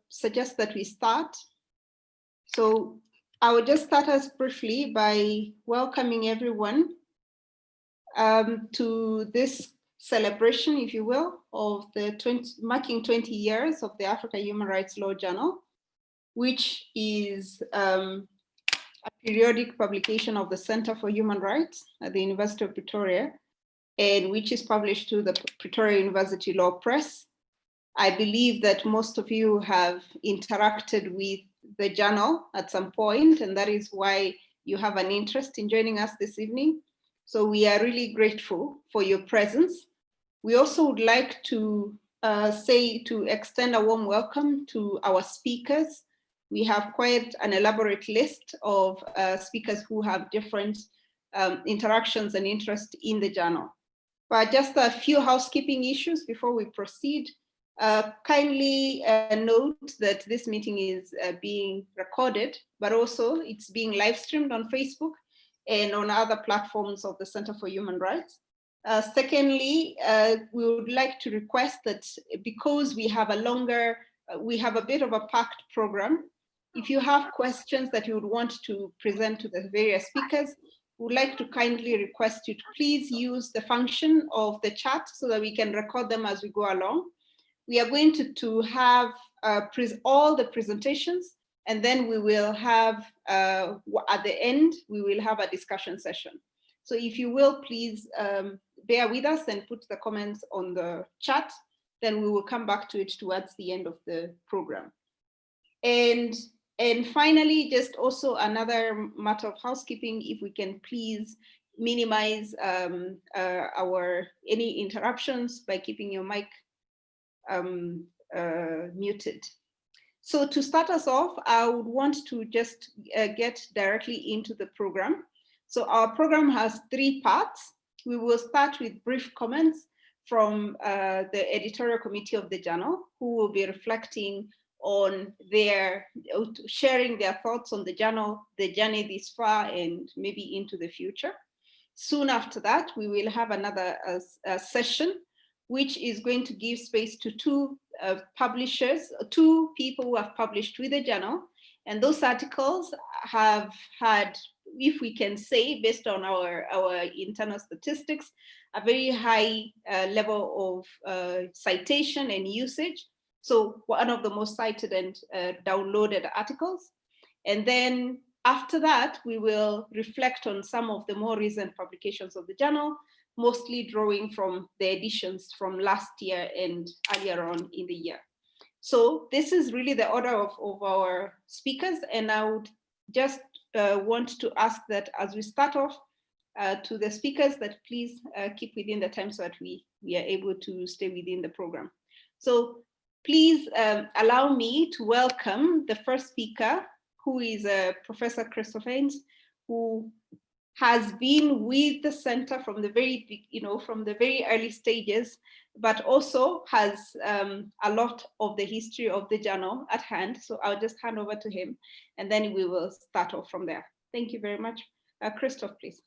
suggest that we start. So I will just start us briefly by welcoming everyone to this celebration, if you will, of the marking 20 years of the African Human Rights Law Journal, which is a periodic publication of the Center for Human Rights at the University of Pretoria, and which is published through the Pretoria University Law Press. I believe that most of you have interacted with the journal at some point, and that is why you have an interest in joining us this evening. So we are really grateful for your presence. We also would like to extend a warm welcome to our speakers. We have quite an elaborate list of speakers who have different interactions and interest in the journal. But just a few housekeeping issues before we proceed. Kindly note that this meeting is being recorded, but also it's being live streamed on Facebook and on other platforms of the Center for Human Rights. Secondly, we would like to request that because we have a bit of a packed program, if you have questions that you would want to present to the various speakers, we would like to kindly request you to please use the function of the chat so that we can record them as we go along. We are going to have all the presentations, and then we will have, at the end, we will have a discussion session. So if you will, please bear with us and put the comments on the chat, then we will come back to it towards the end of the program. And finally, just also another matter of housekeeping, if we can please minimize any interruptions by keeping your mic muted. So to start us off, I would want to just get directly into the program. So our program has 3 parts. We will start with brief comments from the editorial committee of the journal, who will be reflecting on sharing their thoughts on the journal, the journey this far, and maybe into the future. Soon after that, we will have another session, which is going to give space to 2 publishers, 2 people who have published with the journal. And those articles have had, if we can say, based on our internal statistics, a very high level of citation and usage. So one of the most cited and downloaded articles. And then after that, we will reflect on some of the more recent publications of the journal, mostly drawing from the editions from last year and earlier on in the year. So this is really the order of our speakers, and I would just want to ask that as we start off, to the speakers, that please keep within the time so that we are able to stay within the program. So please allow me to welcome the first speaker, who is Professor Christophanes, who has been with the center from the very early stages, but also has a lot of the history of the journal at hand. So I'll just hand over to him, and then we will start off from there. Thank you very much. Christoph, please.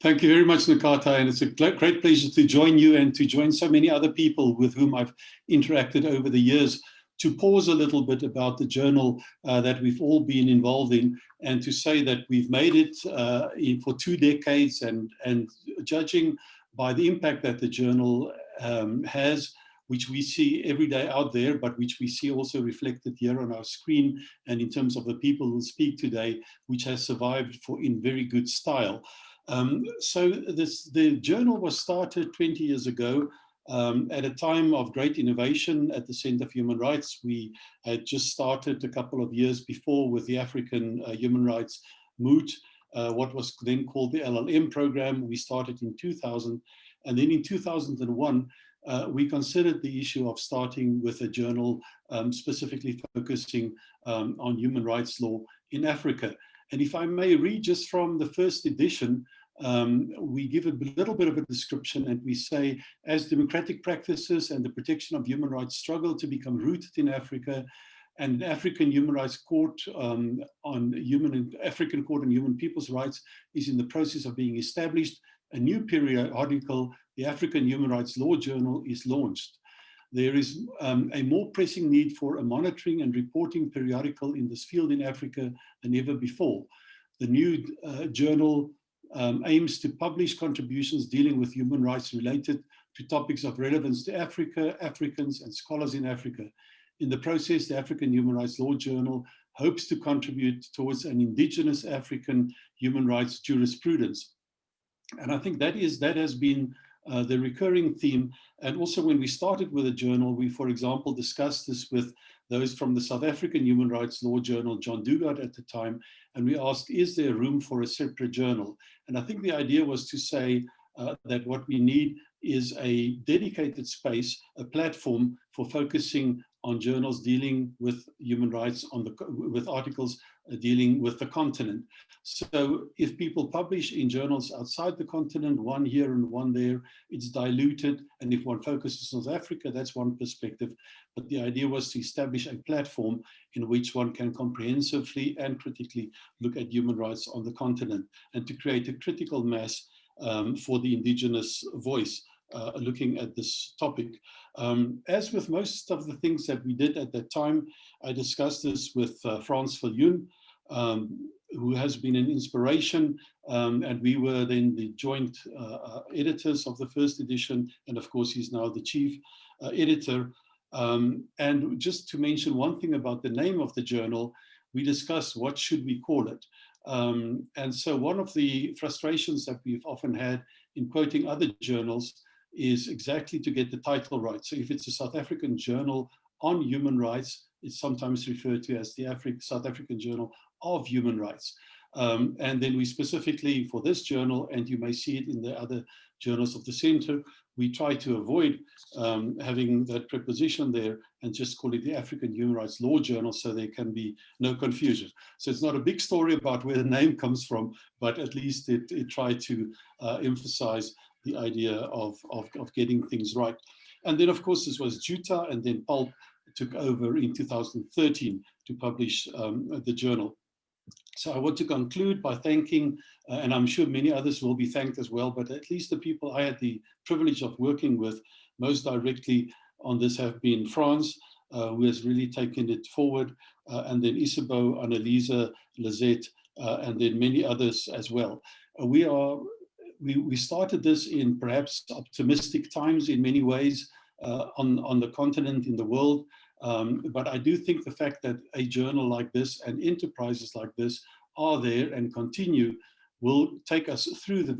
Thank you very much, Nakata, and it's a great pleasure to join you and to join so many other people with whom I've interacted over the years, to pause a little bit about the journal that we've all been involved in, and to say that we've made it for 2 decades, and judging by the impact that the journal has, which we see every day out there, but which we see also reflected here on our screen, and in terms of the people who speak today, which has survived in very good style. So the journal was started 20 years ago at a time of great innovation at the Center for Human Rights. We had just started a couple of years before with the African Human Rights MOOT, what was then called the LLM program. We started in 2000, and then in 2001, we considered the issue of starting with a journal specifically focusing on human rights law in Africa. And if I may read just from the first edition, we give a little bit of a description, and we say, as democratic practices and the protection of human rights struggle to become rooted in Africa, and African Human Rights Court African Court on Human People's Rights is in the process of being established, a new periodical, the African Human Rights Law Journal, is launched. there is a more pressing need for a monitoring and reporting periodical in this field in Africa than ever before. The new journal aims to publish contributions dealing with human rights related to topics of relevance to Africa, Africans, and scholars in Africa. In the process, the African Human Rights Law Journal hopes to contribute towards an indigenous African human rights jurisprudence. And I think that has been the recurring theme. And also when we started with the journal, we, for example, discussed this with those from the South African Human Rights Law Journal, John Dugard at the time, and we asked, is there room for a separate journal? And I think the idea was to say that what we need is a dedicated space, a platform for focusing on journals dealing with human rights, with articles dealing with the continent. So if people publish in journals outside the continent, one here and one there, it's diluted. And if one focuses on South Africa, that's one perspective. But the idea was to establish a platform in which one can comprehensively and critically look at human rights on the continent, and to create a critical mass for the indigenous voice looking at this topic. As with most of the things that we did at that time, I discussed this with Franz Fillion, who has been an inspiration, and we were then the joint editors of the first edition, and of course he's now the chief editor. And just to mention one thing about the name of the journal, we discussed what should we call it. And so one of the frustrations that we've often had in quoting other journals is exactly to get the title right. So if it's a South African journal on human rights, it's sometimes referred to as the South African Journal of Human Rights. And then we specifically for this journal, and you may see it in the other journals of the center, we try to avoid having that preposition there and just call it the African Human Rights Law Journal, so there can be no confusion. So it's not a big story about where the name comes from, but at least it tried to emphasize the idea of getting things right. And then of course this was Juta, and then PULP took over in 2013 to publish the journal. So I want to conclude by thanking, and I'm sure many others will be thanked as well, but at least the people I had the privilege of working with most directly on this have been Franz, who has really taken it forward, and then Isabeau, Annalisa, Lizette, and then many others as well. We started this in perhaps optimistic times in many ways on the continent, in the world. But I do think the fact that a journal like this and enterprises like this are there and continue will take us through the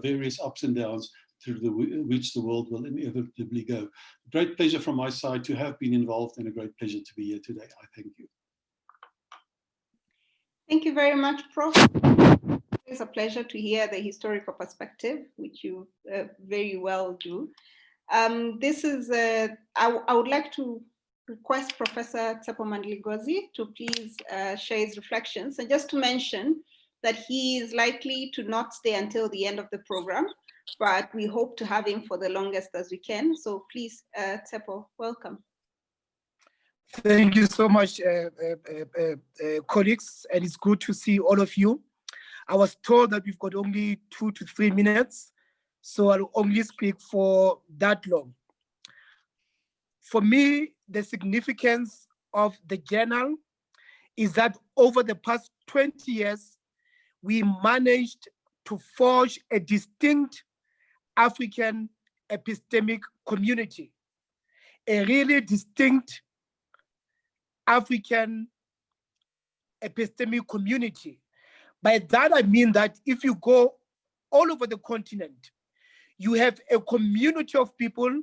various ups and downs through which the world will inevitably go. Great pleasure from my side to have been involved, and a great pleasure to be here today. I thank you. Thank you very much, Prof. It's a pleasure to hear the historical perspective, which you very well do. I would like to request Professor Tsepo Mandligozi to please share his reflections, and just to mention that he is likely to not stay until the end of the program, but we hope to have him for the longest as we can. So please, Tsepo, welcome. Thank you so much, colleagues, and it's good to see all of you. I was told that we've got only 2 to 3 minutes, so I'll only speak for that long. For me, the significance of the journal is that over the past 20 years, we managed to forge a distinct African epistemic community, a really distinct African epistemic community. By that, I mean that if you go all over the continent, you have a community of people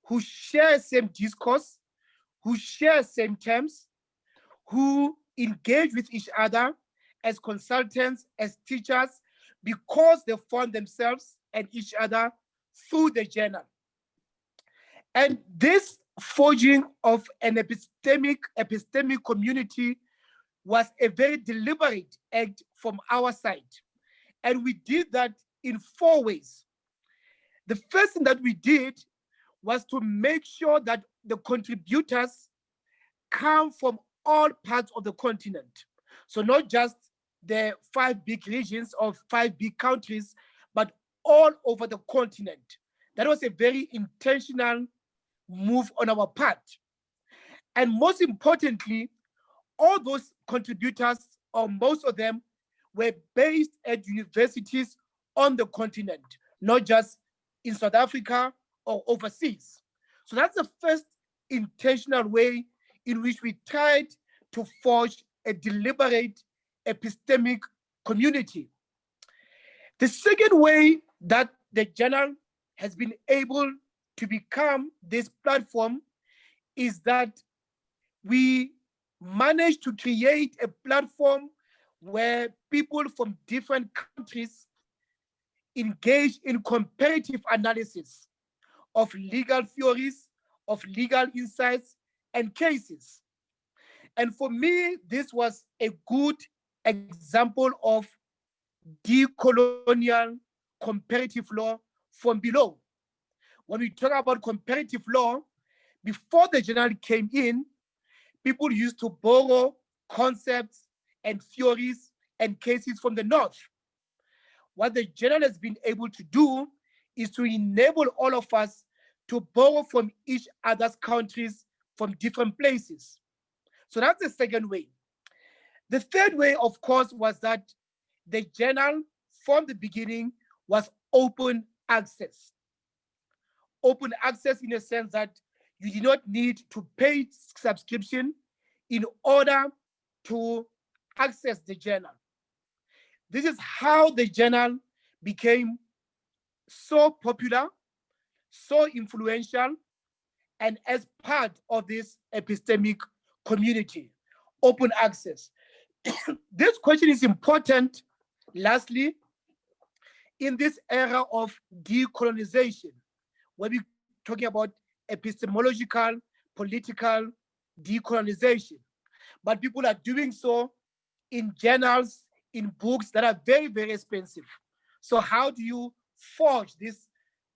who share same discourse, who share same terms, who engage with each other as consultants, as teachers, because they found themselves and each other through the journal. And this forging of an epistemic community was a very deliberate act from our side. And we did that in 4 ways. The first thing that we did was to make sure that the contributors come from all parts of the continent. So not just the 5 big regions or 5 big countries, but all over the continent. That was a very intentional move on our part. And most importantly, all those contributors, or most of them, were based at universities on the continent, not just in South Africa or overseas. So that's the first intentional way in which we tried to forge a deliberate epistemic community. The second way that the journal has been able to become this platform is that we managed to create a platform where people from different countries engage in comparative analysis of legal theories, of legal insights, and cases. And for me, this was a good example of decolonial comparative law from below. When we talk about comparative law, before the journal came in, people used to borrow concepts and theories and cases from the North. What the journal has been able to do is to enable all of us to borrow from each other's countries from different places. So that's the second way. The third way, of course, was that the journal from the beginning was open access. Open access in a sense that you did not need to pay subscription in order to access the journal. This is how the journal became so popular, so influential, and as part of this epistemic community, open access. This question is important, lastly, in this era of decolonization, where we're talking about epistemological, political decolonization. But people are doing so in journals, in books that are very, very expensive. So how do you forge this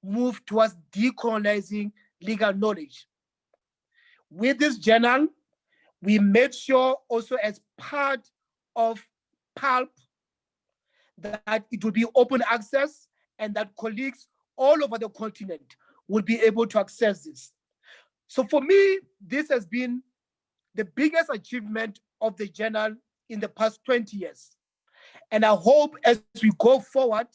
move towards decolonizing legal knowledge? With this journal, we made sure also as part of PULP that it will be open access and that colleagues all over the continent will be able to access this. So for me, this has been the biggest achievement of the journal in the past 20 years. And I hope as we go forward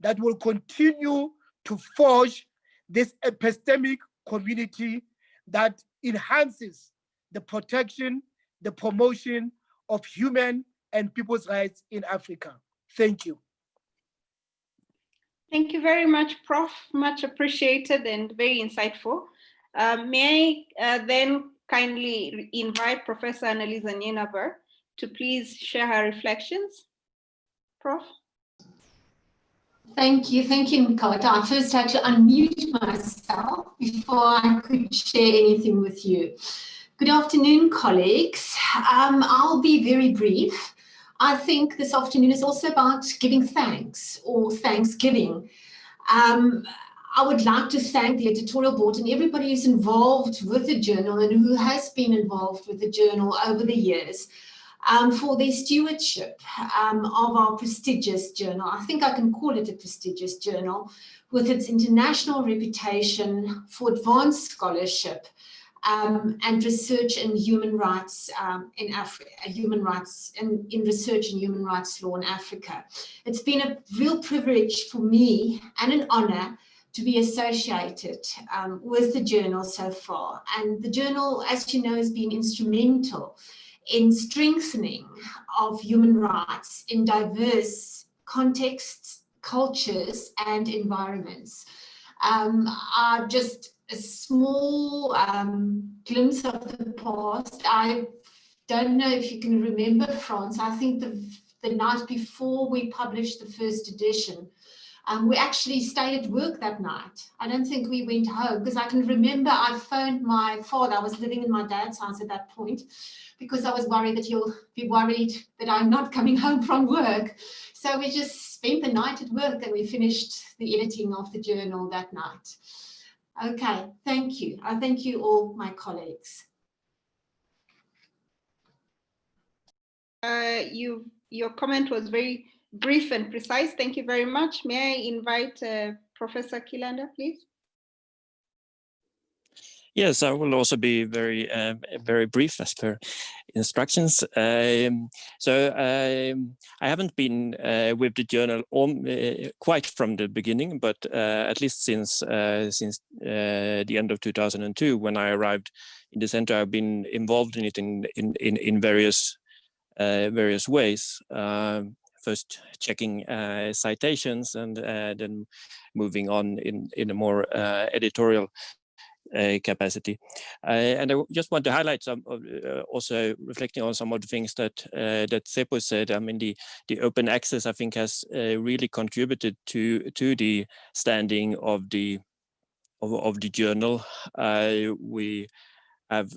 that we'll continue to forge this epistemic community that enhances the protection, the promotion of human and people's rights in Africa. Thank you. Thank you very much, Prof. Much appreciated and very insightful. May I then kindly invite Professor Annalisa Nyenaber to please share her reflections. Prof. Thank you, Nkata. I first had to unmute myself before I could share anything with you. Good afternoon, colleagues. I'll be very brief. I think this afternoon is also about giving thanks or Thanksgiving. I would like to thank the editorial board and everybody who's involved with the journal and who has been involved with the journal over the years for their stewardship of our prestigious journal. I think I can call it a prestigious journal with its international reputation for advanced scholarship and research in human rights in Africa, in research in human rights law in Africa. It's been a real privilege for me and an honor to be associated with the journal so far. And the journal, as you know, has been instrumental in strengthening of human rights in diverse contexts, cultures, and environments. Just a small glimpse of the past. I don't know if you can remember, Franz. I think the night before we published the first edition, we actually stayed at work that night. I don't think we went home because I can remember I phoned my father. I was living in my dad's house at that point because I was worried that he'll be worried that I'm not coming home from work. So we just spent the night at work and we finished the editing of the journal that night. Okay, thank you. I thank you all, my colleagues. Your comment was very brief and precise. Thank you very much. May I invite Professor Kilanda, please? Yes, I will also be very brief as per instructions. I haven't been with the journal quite from the beginning, but at least since the end of 2002, when I arrived in the center, I've been involved in it in various ways. First checking citations, and then moving on in a more editorial capacity. And I just want to highlight some of, also reflecting on some of the things that that Seppo said. I mean, the open access, I think, has really contributed to the standing of the journal. We have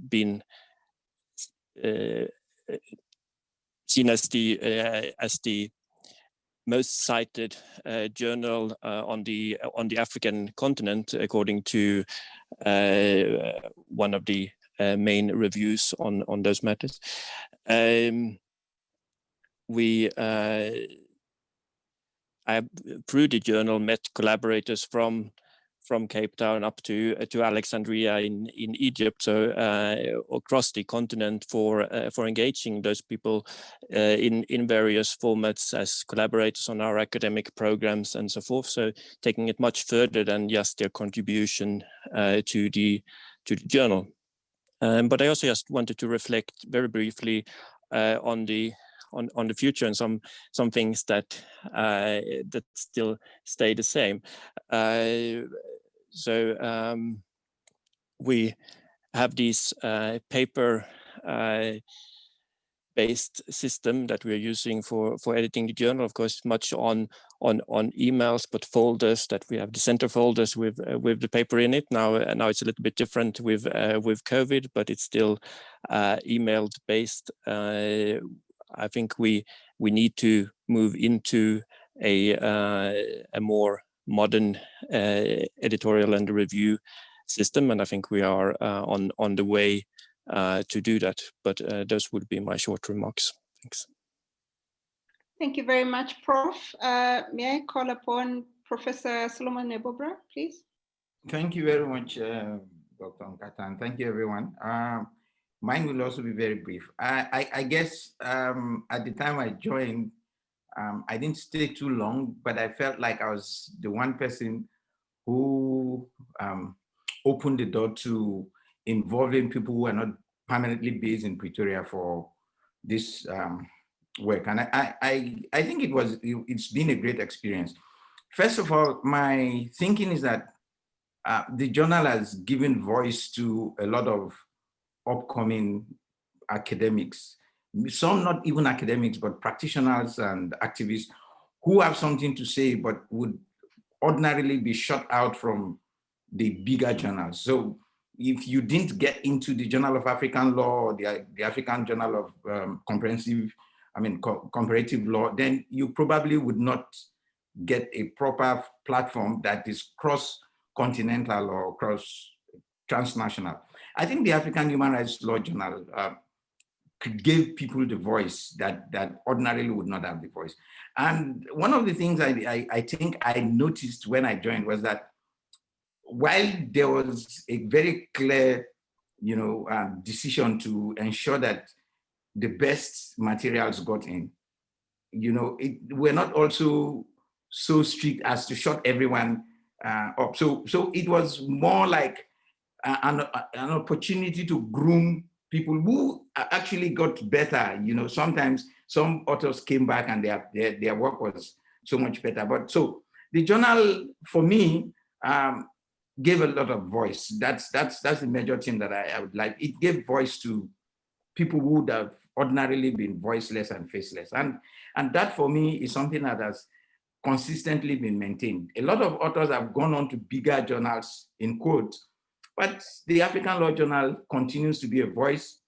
been seen as the most cited journal on the African continent, according to one of the main reviews on those matters. We I, through the journal, met collaborators from Cape Town up to Alexandria in Egypt, so across the continent for engaging those people in various formats as collaborators on our academic programs and so forth. So taking it much further than just their contribution to the journal. But I also just wanted to reflect very briefly on the future and some things that still stay the same. So we have this paper based system that we're using for editing the journal, of course, much on emails, but folders that we have, the center folders with the paper in it. Now it's a little bit different with COVID, but it's still email based. I think we need to move into a more modern editorial and review system, and I think we are on the way to do that. But those would be my short remarks. Thanks. Thank you very much, Prof. May I call upon Professor Solomon Nebobra, please? Thank you very much, Dr. Nkata, and thank you, everyone. Mine will also be very brief. I guess at the time I joined, I didn't stay too long, but I felt like I was the one person who opened the door to involving people who are not permanently based in Pretoria for this work. And I think it's been a great experience. First of all, my thinking is that the journal has given voice to a lot of upcoming academics, some not even academics, but practitioners and activists who have something to say, but would ordinarily be shut out from the bigger journals. So if you didn't get into the Journal of African Law or the African Journal of Comparative Law, then you probably would not get a proper platform that is cross-continental or cross-transnational. I think the African Human Rights Law Journal could give people the voice that ordinarily would not have the voice. And one of the things I think I noticed when I joined was that while there was a very clear, decision to ensure that the best materials got in, we're not also so strict as to shut everyone up. So it was more like an opportunity to groom people who actually got better. Sometimes some authors came back and their work was so much better. But so the journal, for me, gave a lot of voice. That's the major thing that I would like. It gave voice to people who would have ordinarily been voiceless and faceless. And that, for me, is something that has consistently been maintained. A lot of authors have gone on to bigger journals, in quotes, but the African Law Journal continues to be a voice,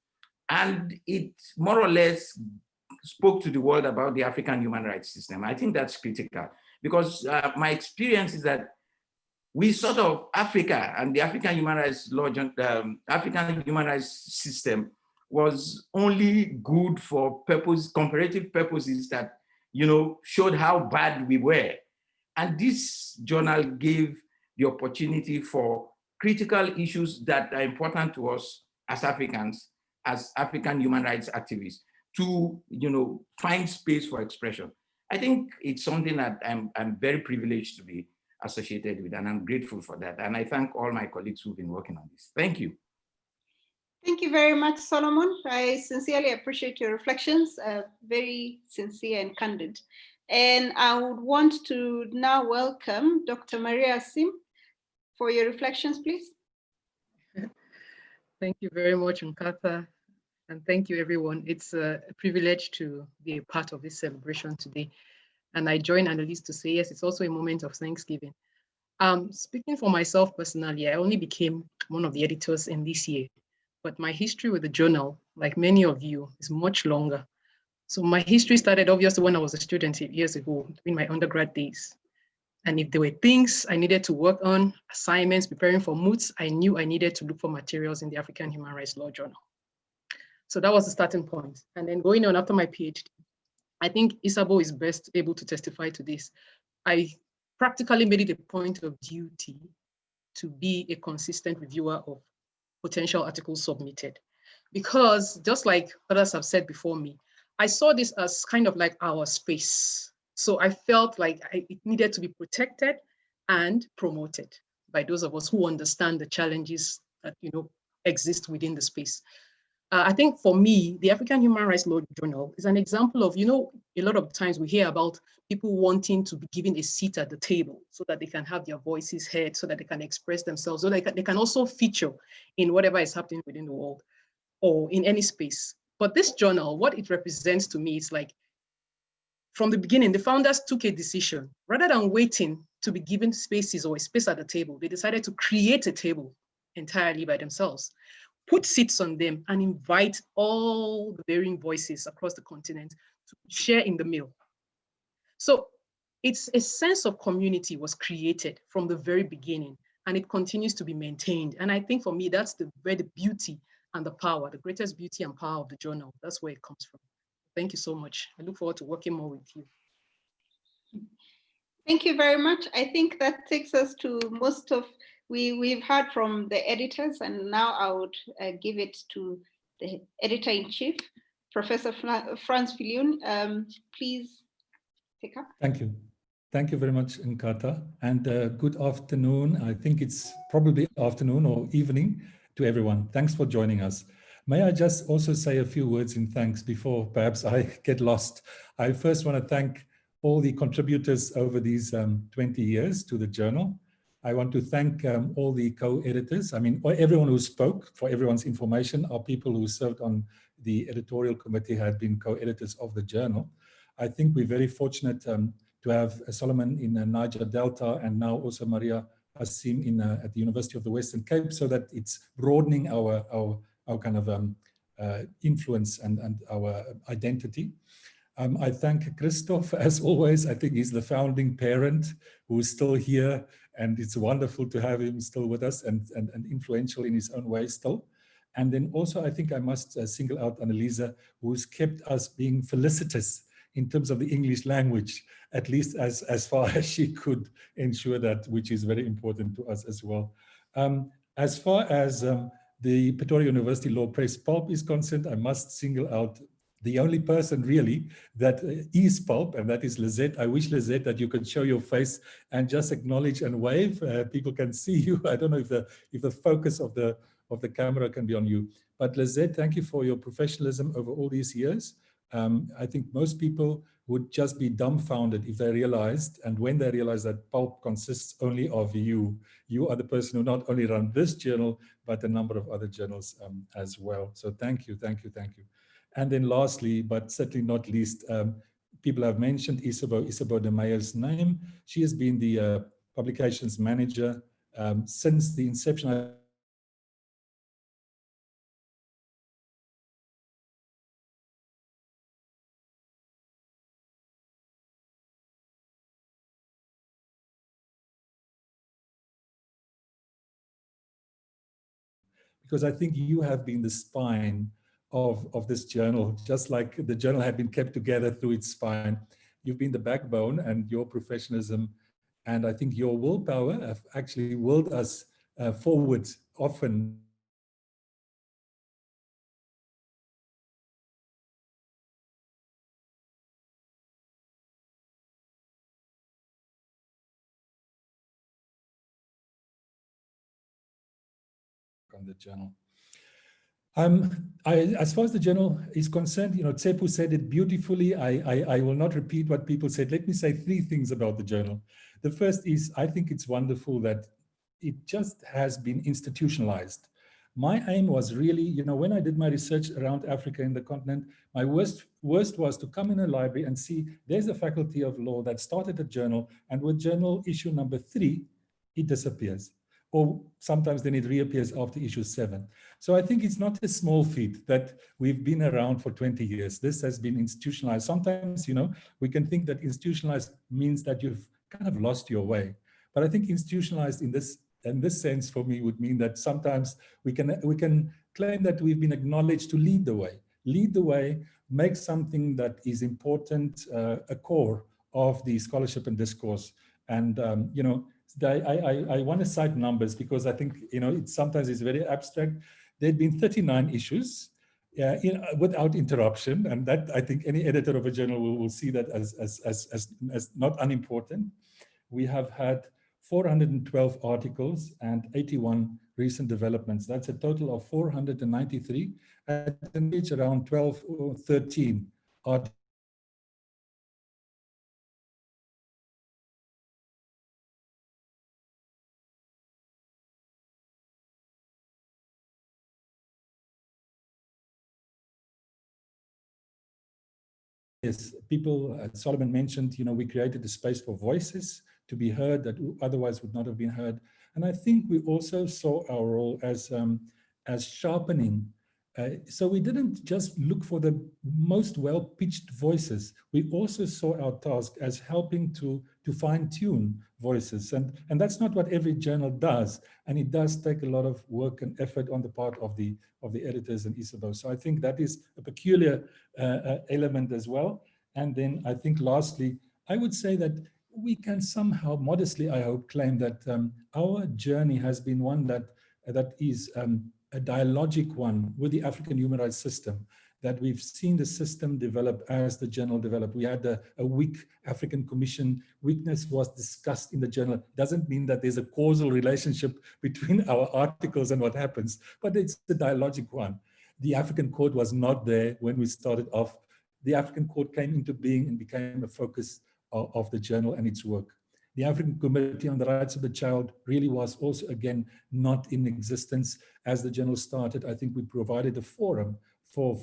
and it more or less spoke to the world about the African human rights system. I think that's critical, because my experience is that we sort of, Africa and the African human rights law, African human rights system was only good for comparative purposes that, showed how bad we were. And this journal gave the opportunity for critical issues that are important to us as Africans, as African human rights activists, to find space for expression. I think it's something that I'm very privileged to be associated with, and I'm grateful for that. And I thank all my colleagues who've been working on this. Thank you. Thank you very much, Solomon. I sincerely appreciate your reflections, very sincere and candid. And I would want to now welcome Dr. Maria Sim for your reflections, please. Thank you very much, Nkata, and thank you, everyone. It's a privilege to be a part of this celebration today. And I join Annalise to say, yes, it's also a moment of Thanksgiving. Speaking for myself personally, I only became one of the editors in this year, but my history with the journal, like many of you, is much longer. So my history started obviously when I was a student years ago, in my undergrad days. And if there were things I needed to work on, assignments, preparing for moots, I knew I needed to look for materials in the African Human Rights Law Journal. So that was the starting point. And then going on after my PhD, I think Isabel is best able to testify to this. I practically made it a point of duty to be a consistent reviewer of potential articles submitted. Because just like others have said before me, I saw this as kind of like our space. So I felt like it needed to be protected and promoted by those of us who understand the challenges that exist within the space. I think for me, the African Human Rights Law Journal is an example of, a lot of times we hear about people wanting to be given a seat at the table so that they can have their voices heard, so that they can express themselves, so they can also feature in whatever is happening within the world or in any space. But this journal, what it represents to me is like, from the beginning, the founders took a decision. Rather than waiting to be given spaces or a space at the table, they decided to create a table entirely by themselves, put seats on them, and invite all the varying voices across the continent to share in the meal. So it's a sense of community was created from the very beginning, and it continues to be maintained. And I think for me, that's where the beauty and the power, the greatest beauty and power of the journal, that's where it comes from. Thank you so much. I look forward to working more with you. Thank you very much. I think that takes us to most of, we've heard from the editors, and now I would give it to the editor-in-chief, Professor Franz Fillion. Please take up. Thank you. Thank you very much, Nkata, and good afternoon. I think it's probably afternoon or evening to everyone. Thanks for joining us. May I just also say a few words in thanks before perhaps I get lost. I first want to thank all the contributors over these 20 years to the journal. I want to thank all the co-editors. I mean, everyone who spoke, for everyone's information, are people who served on the editorial committee, had been co-editors of the journal. I think we're very fortunate to have Solomon in Niger Delta, and now also Maria Hassim at the University of the Western Cape, so that it's broadening our kind of influence and our identity. I thank Christoph, as always. I think he's the founding parent who's still here, and it's wonderful to have him still with us and influential in his own way still. And then also, I think I must single out Annalise, who's kept us being felicitous in terms of the English language, at least as far as she could ensure that, which is very important to us as well. As far as the Pretoria University Law Press PULP is concerned, I must single out the only person really that is PULP, and that is Lizette. I wish, Lizette, that you could show your face and just acknowledge and wave. People can see you. I don't know if the focus of the camera can be on you. But Lizette, thank you for your professionalism over all these years. I think most people would just be dumbfounded if they realized, and when they realize that PULP consists only of you. You are the person who not only run this journal, but a number of other journals as well. So thank you, thank you, thank you. And then lastly, but certainly not least, people have mentioned Isabel de Meyer's name. She has been the publications manager since the inception. Because I think you have been the spine of this journal, just like the journal had been kept together through its spine. You've been the backbone, and your professionalism And I think your willpower have actually willed us forward often. On the journal. As far as the journal is concerned, Tsepu said it beautifully. I will not repeat what people said. Let me say 3 things about the journal. The first is, I think it's wonderful that it just has been institutionalized. My aim was really, when I did my research around Africa in the continent, my worst was to come in a library and see there's a faculty of law that started a journal, and with journal issue number 3, it disappears. Or sometimes then it reappears after issue 7. So I think it's not a small feat that we've been around for 20 years. This has been institutionalized. Sometimes, we can think that institutionalized means that you've kind of lost your way. But I think institutionalized in this sense for me would mean that sometimes we can claim that we've been acknowledged to lead the way, make something that is important, a core of the scholarship and discourse. And, I want to cite numbers because I think, sometimes it's very abstract. There'd been 39 issues without interruption. And that, I think any editor of a journal will see that as not unimportant. We have had 412 articles and 81 recent developments. That's a total of 493 at an age around 12 or 13 articles. Yes, Solomon mentioned, we created a space for voices to be heard that otherwise would not have been heard. And I think we also saw our role as sharpening. So we didn't just look for the most well-pitched voices. We also saw our task as helping to fine-tune voices. And that's not what every journal does. And it does take a lot of work and effort on the part of the editors and ISABO. So I think that is a peculiar element as well. And then I think lastly, I would say that we can somehow modestly, I hope, claim that our journey has been one that is a dialogic one with the African human rights system, that we've seen the system develop as the journal developed. We had a weak African Commission. Weakness was discussed in the journal. It doesn't mean that there's a causal relationship between our articles and what happens, but it's the dialogic one. The African Court was not there when we started off. The African Court came into being and became a focus of the journal and its work. The African Committee on the Rights of the Child really was also, again, not in existence as the journal started. I think we provided a forum for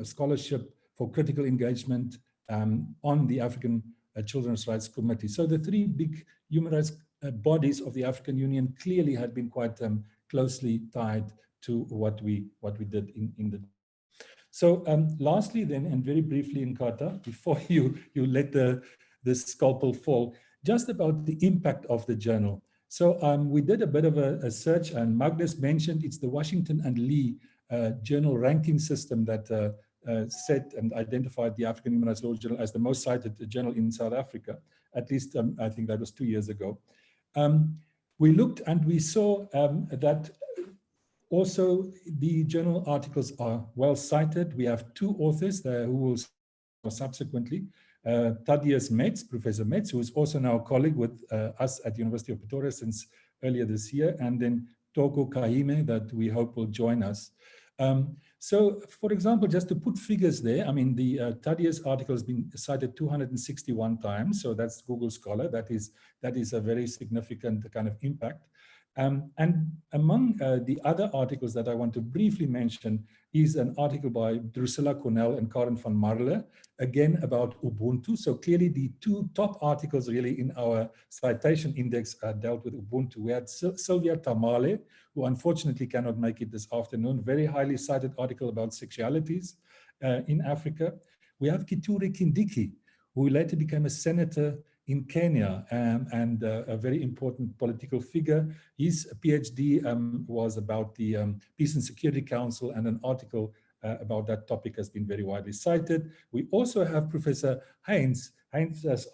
scholarship, for critical engagement on the African Children's Rights Committee. So the 3 big human rights bodies of the African Union clearly had been quite closely tied to what we did in the. So lastly then, and very briefly, Nkata, before you let the scalpel fall, just about the impact of the journal. So we did a bit of a search, and Magnus mentioned it's the Washington and Lee journal ranking system that set and identified the African Human Rights Law Journal as the most cited journal in South Africa. At least I think that was 2 years ago. We looked and we saw that also the journal articles are well cited. We have 2 authors who will subsequently. Thaddeus Metz, Professor Metz, who is also now a colleague with us at the University of Pretoria since earlier this year, and then Toko Kahime that we hope will join us. So, for example, just to put figures there, I mean, the Thaddeus article has been cited 261 times, so that's Google Scholar. That is a very significant kind of impact. And among the other articles that I want to briefly mention is an article by Drusilla Cornell and Karen van Marle, again about Ubuntu. So clearly the 2 top articles really in our citation index dealt with Ubuntu. We had Sylvia Tamale, who unfortunately cannot make it this afternoon, very highly cited article about sexualities in Africa. We have Kithure Kindiki, who later became a senator in Kenya and a very important political figure. His PhD was about the Peace and Security Council and an article about that topic has been very widely cited. We also have Professor Heinz's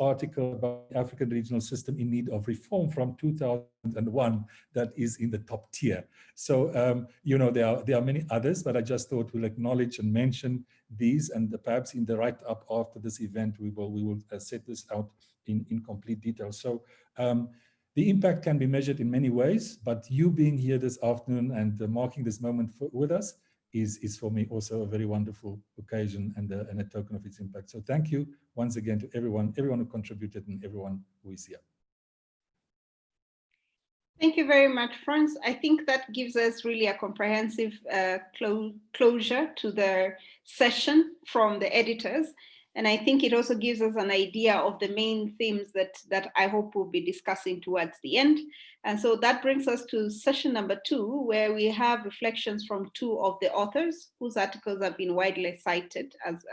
article about the African regional system in need of reform from 2001 that is in the top tier. So, you know, there are many others, but I just thought we'll acknowledge and mention these, and perhaps in the write-up after this event, we will set this out in complete detail. So the impact can be measured in many ways, but you being here this afternoon and marking this moment with us is for me also a very wonderful occasion and a token of its impact. So thank you once again to everyone who contributed and everyone who is here. Thank you very much, Franz. I think that gives us really a comprehensive closure to the session from the editors. And I think it also gives us an idea of the main themes that I hope we'll be discussing towards the end. And so that brings us to session number 2, where we have reflections from 2 of the authors whose articles have been widely cited, as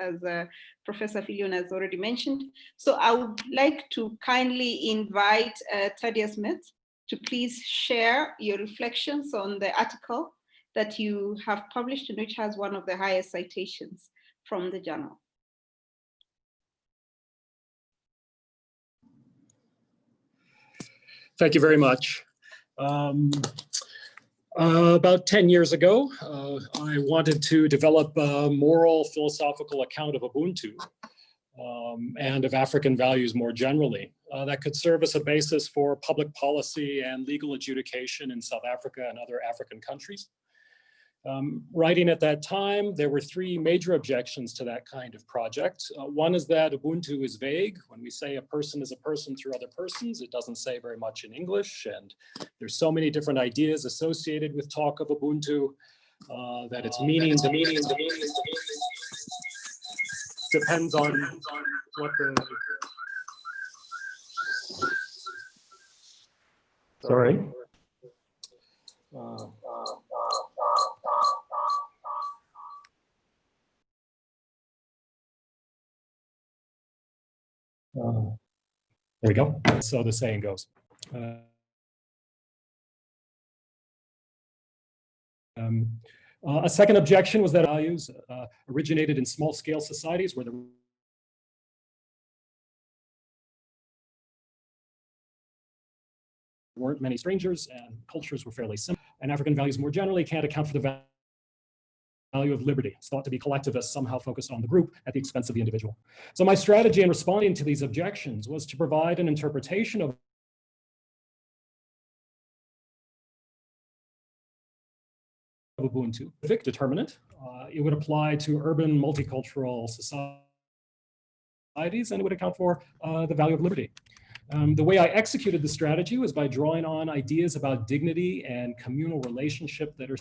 Professor Fillion has already mentioned. So I would like to kindly invite Tadia Smith to please share your reflections on the article that you have published, and which has one of the highest citations from the journal. Thank you very much. About 10 years ago, I wanted to develop a moral philosophical account of Ubuntu and of African values more generally that could serve as a basis for public policy and legal adjudication in South Africa and other African countries. Writing at that time, there were 3 major objections to that kind of project. One is that Ubuntu is vague. When we say a person is a person through other persons, it doesn't say very much in English, and there's so many different ideas associated with talk of Ubuntu that its meaning depends on what the... Sorry. There we go. So the saying goes. A second objection was that values originated in small-scale societies where there weren't many strangers and cultures were fairly simple. And African values more generally can't account for the value of liberty. It's thought to be collectivist, somehow focused on the group at the expense of the individual. So my strategy in responding to these objections was to provide an interpretation of Ubuntu. Civic determinant. It would apply to urban multicultural societies, and it would account for the value of liberty. The way I executed the strategy was by drawing on ideas about dignity and communal relationship that are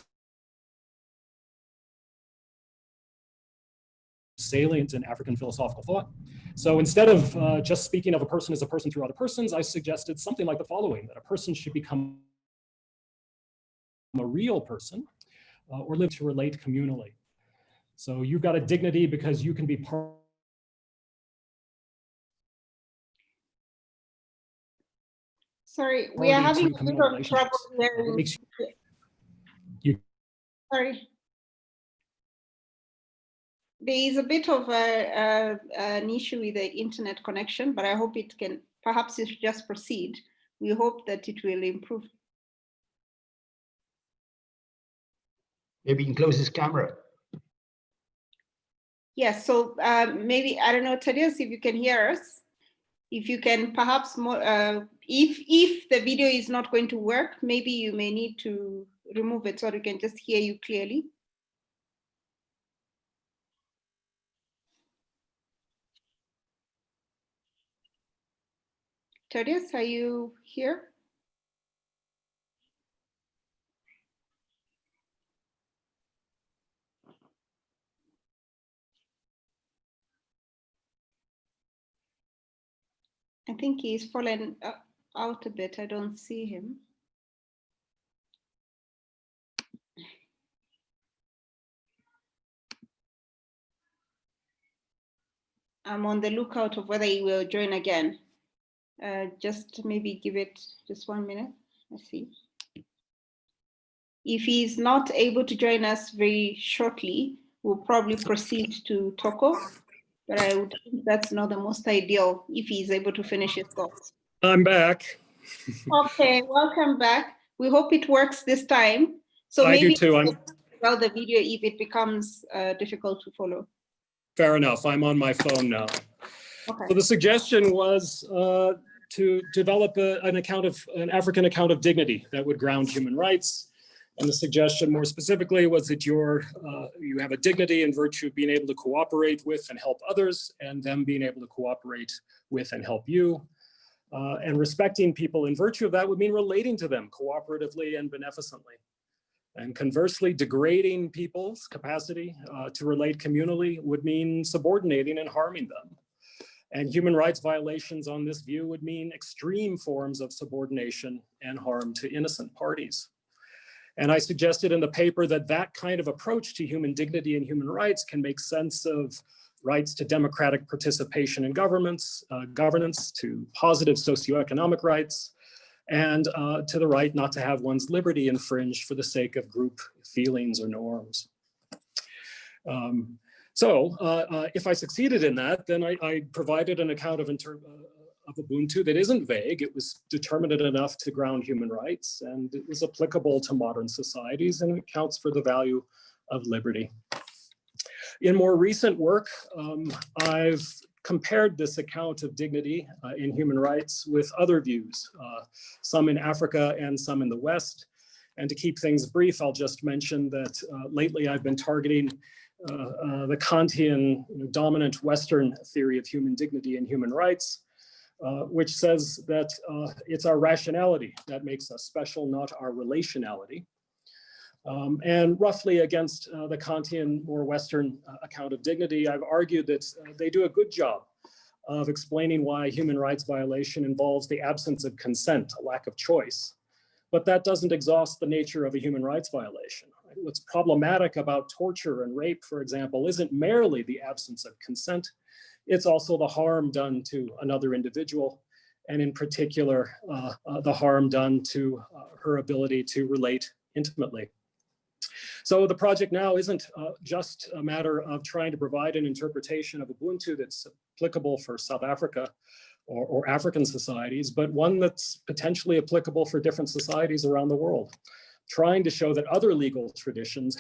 salient in African philosophical thought. So instead of just speaking of a person as a person through other persons, I suggested something like the following: that a person should become a real person or live to relate communally. So you've got a dignity because you can be part. Sorry, we are having a bit of trouble hearing. Sorry. There is a bit of an issue with the internet connection, but I hope it can, perhaps it just proceed. We hope that it will improve. Maybe you can close his camera. Yes, so maybe, I don't know, Thaddeus, if you can hear us, if you can perhaps more, if the video is not going to work, maybe you may need to remove it so we can just hear you clearly. Thaddeus, are you here? I think he's fallen out a bit. I don't see him. I'm on the lookout of whether he will join again. Just maybe give it just 1 minute. Let's see. If he's not able to join us very shortly, we'll probably proceed to Toko, but I would think that's not the most ideal if he's able to finish his thoughts. I'm back. Okay, welcome back. We hope it works this time. So I maybe do too. well the video if it becomes difficult to follow. Fair enough. I'm on my phone now. Okay. So the suggestion was to develop an African account of dignity that would ground human rights. And the suggestion more specifically was that you have a dignity and virtue of being able to cooperate with and help others, and them being able to cooperate with and help you. And respecting people in virtue of that would mean relating to them cooperatively and beneficently. And conversely, degrading people's capacity to relate communally would mean subordinating and harming them. And human rights violations on this view would mean extreme forms of subordination and harm to innocent parties. And I suggested in the paper that that kind of approach to human dignity and human rights can make sense of rights to democratic participation in governance, to positive socioeconomic rights, and to the right not to have one's liberty infringed for the sake of group feelings or norms. If I succeeded in that, then I provided an account of Ubuntu that isn't vague. It was determinate enough to ground human rights, and it was applicable to modern societies, and it counts for the value of liberty. In more recent work, I've compared this account of dignity in human rights with other views, some in Africa and some in the West. And to keep things brief, I'll just mention that lately I've been targeting the Kantian dominant Western theory of human dignity and human rights, which says that it's our rationality that makes us special, not our relationality. And roughly against the Kantian, more Western account of dignity, I've argued that they do a good job of explaining why human rights violation involves the absence of consent, a lack of choice. But that doesn't exhaust the nature of a human rights violation. What's problematic about torture and rape, for example, isn't merely the absence of consent, it's also the harm done to another individual, and in particular, the harm done to her ability to relate intimately. So the project now isn't just a matter of trying to provide an interpretation of Ubuntu that's applicable for South Africa or African societies, but one that's potentially applicable for different societies around the world, trying to show that other legal traditions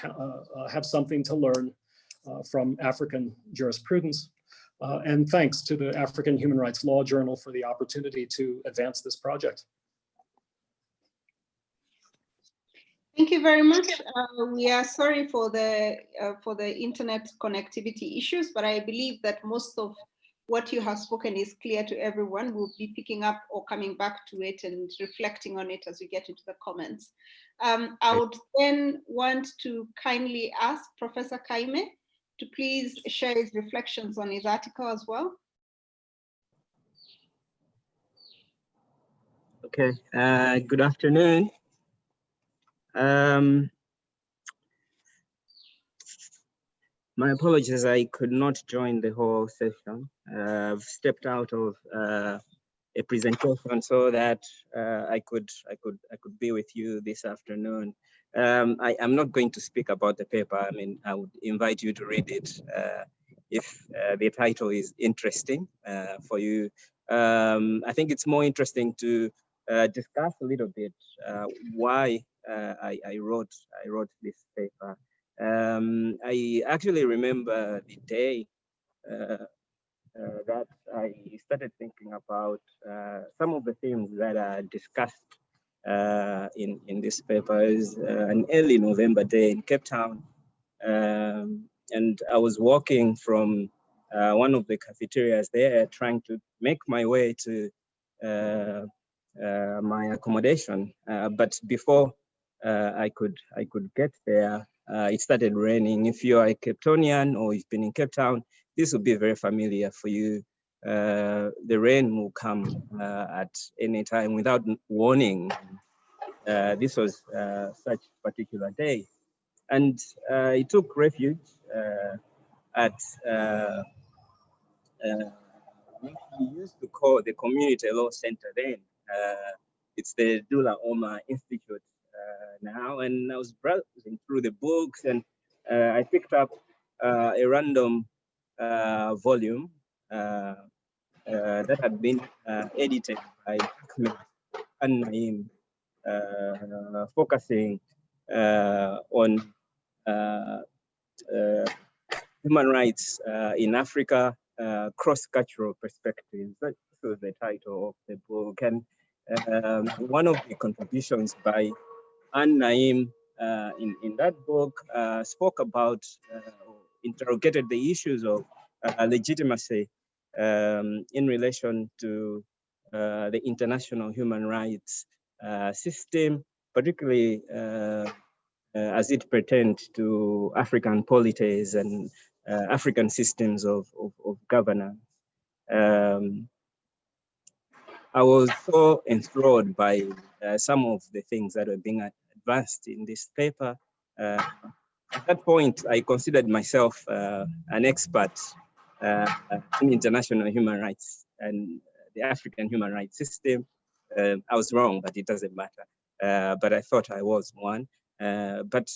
have something to learn from African jurisprudence. And thanks to the African Human Rights Law Journal for the opportunity to advance this project. Thank you very much. We are sorry for the internet connectivity issues, but I believe that most of what you have spoken is clear to everyone. We'll be picking up or coming back to it and reflecting on it as we get into the comments. I would then want to kindly ask Professor Kaime to please share his reflections on his article as well. Okay, good afternoon. My apologies, I could not join the whole session. I've stepped out of a presentation so that I could be with you this afternoon. I'm not going to speak about the paper. I mean, I would invite you to read it if the title is interesting for you. I think it's more interesting to discuss a little bit why I wrote this paper. I actually remember the day that I started thinking about some of the things that are discussed in this paper. Is an early November day in Cape Town, and I was walking from one of the cafeterias there, trying to make my way to my accommodation. But before I could get there, it started raining. If you are a Cape Townian or you've been in Cape Town, this will be very familiar for you. The rain will come at any time without warning. This was such a particular day. And I took refuge at we used to call the Community Law Center then. It's the Dula Omar Institute now, and I was browsing through the books, and I picked up a random volume that had been edited by Ahmed and Naim, focusing on human rights in Africa, cross-cultural perspectives. That was the title of the book. And one of the contributions by Anne Naim in that book spoke about, interrogated the issues of legitimacy in relation to the international human rights system, particularly as it pertained to African polities and African systems of governance. I was so enthralled by some of the things that were being advanced in this paper. At that point, I considered myself an expert in international human rights and the African human rights system. I was wrong, but it doesn't matter. But I thought I was one. But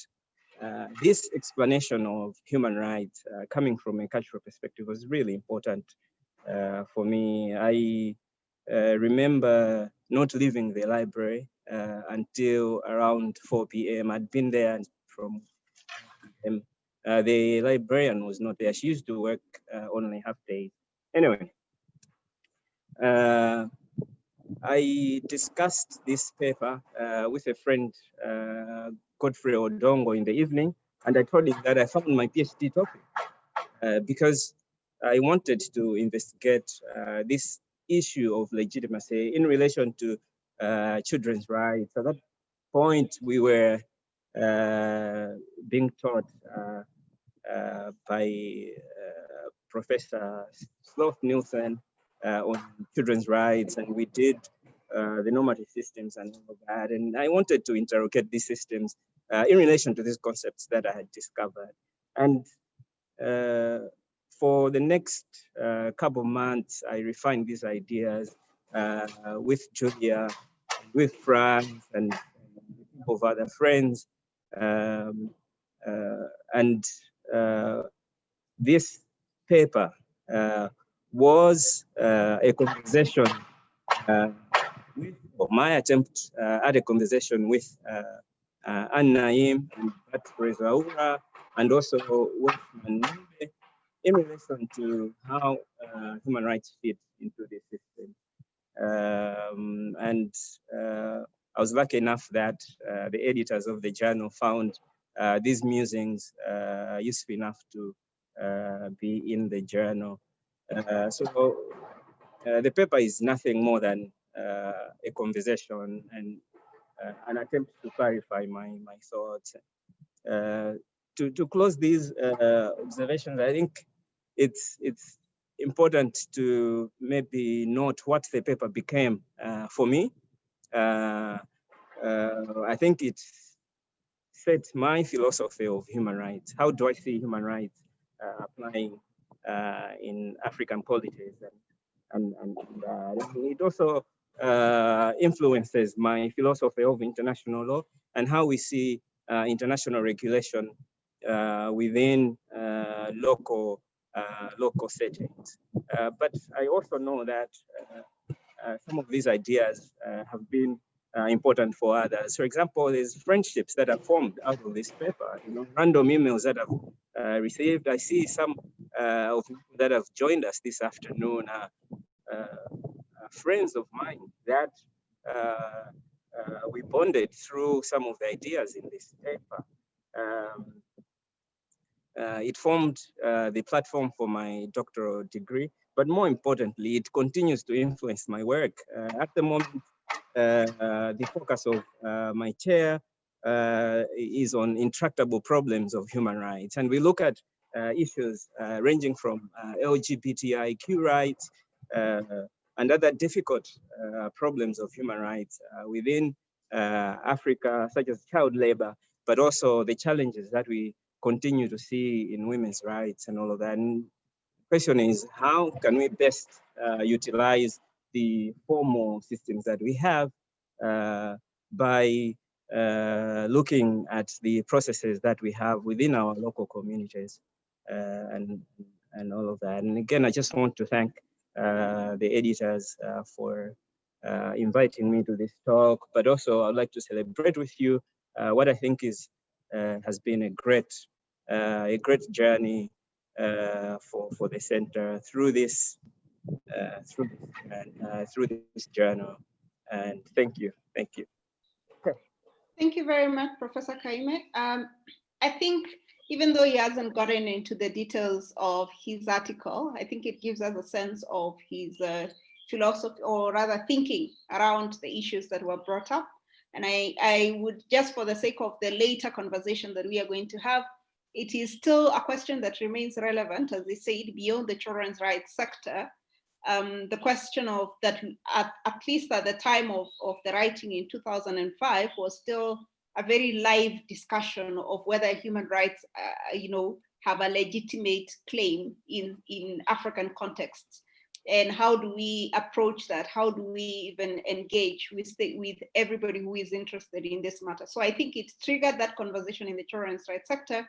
this explanation of human rights coming from a cultural perspective was really important for me. I remember not leaving the library until around 4 p.m. I'd been there from the librarian was not there. She used to work only half days. Anyway, I discussed this paper with a friend, Godfrey Odongo, in the evening, and I told him that I found my PhD topic because I wanted to investigate this issue of legitimacy in relation to children's rights. At that point, we were being taught by Professor Sloth Nielsen on children's rights, and we did the normative systems and all of that. And I wanted to interrogate these systems in relation to these concepts that I had discovered. And for the next couple of months, I refined these ideas with Julia, with Franz, and a couple of other friends. This paper was a conversation or my attempt at a conversation with Anne Naim and Patrice Aura, and also with Manube in relation to how human rights fit into this system. I was lucky enough that the editors of the journal found these musings useful enough to be in the journal. So the paper is nothing more than a conversation and an attempt to clarify my thoughts. To close these observations, I think it's important to maybe note what the paper became for me. I think it set my philosophy of human rights. How do I see human rights applying in African politics? And it also influences my philosophy of international law and how we see international regulation within local settings. But I also know that some of these ideas have been important for others. For example, there's friendships that are formed out of this paper, random emails that I've received. I see some of you that have joined us this afternoon, friends of mine that we bonded through some of the ideas in this paper. It formed the platform for my doctoral degree, but more importantly, it continues to influence my work. At the moment, the focus of my chair is on intractable problems of human rights. And we look at issues ranging from LGBTIQ rights and other difficult problems of human rights within Africa, such as child labor, but also the challenges that we continue to see in women's rights and all of that. And the question is, how can we best utilize the formal systems that we have by looking at the processes that we have within our local communities and all of that. And again, I just want to thank the editors for inviting me to this talk, but also I'd like to celebrate with you what I think is has been a great journey for the center through this journal. And thank you. Thank you very much, Professor Kaime. I think even though he hasn't gotten into the details of his article, I think it gives us a sense of his philosophy, or rather thinking around the issues that were brought up. And I would, just for the sake of the later conversation that we are going to have, it is still a question that remains relevant, as they said, beyond the children's rights sector. The question of that, at least at the time of the writing in 2005, was still a very live discussion of whether human rights, have a legitimate claim in African contexts. And how do we approach that? How do we even engage with everybody who is interested in this matter? So I think it triggered that conversation in the children's rights sector,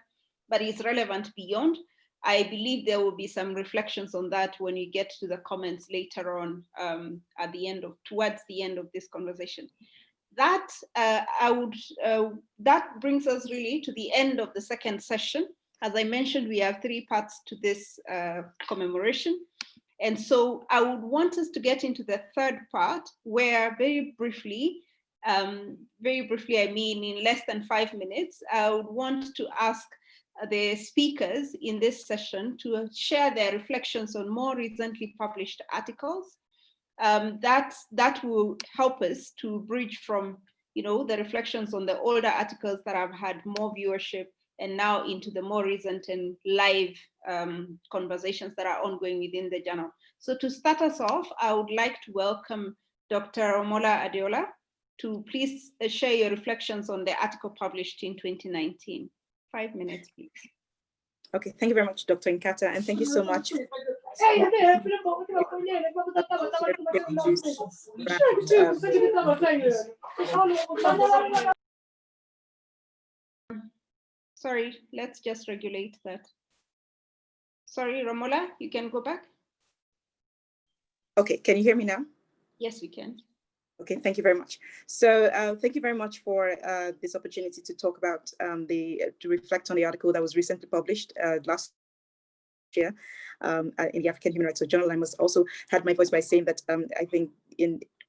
but it's relevant beyond. I believe there will be some reflections on that when you get to the comments later on towards the end of this conversation. That that brings us really to the end of the second session. As I mentioned, we have 3 parts to this commemoration. And so I would want us to get into the third part, where very briefly, I mean in less than 5 minutes, I would want to ask the speakers in this session to share their reflections on more recently published articles. That will help us to bridge from, the reflections on the older articles that have had more viewership and now into the more recent and live conversations that are ongoing within the journal. So to start us off, I would like to welcome Dr. Romola Adeola to please share your reflections on the article published in 2019. 5 minutes, please. Okay, thank you very much, Dr. Nkata, and thank you so much. Sorry, let's just regulate that. Sorry, Romola, you can go back. Okay, can you hear me now? Yes, we can. Okay, thank you very much. So thank you very much for this opportunity to talk about to reflect on the article that was recently published last year in the African Human Rights Journal. I must also add my voice by saying that I think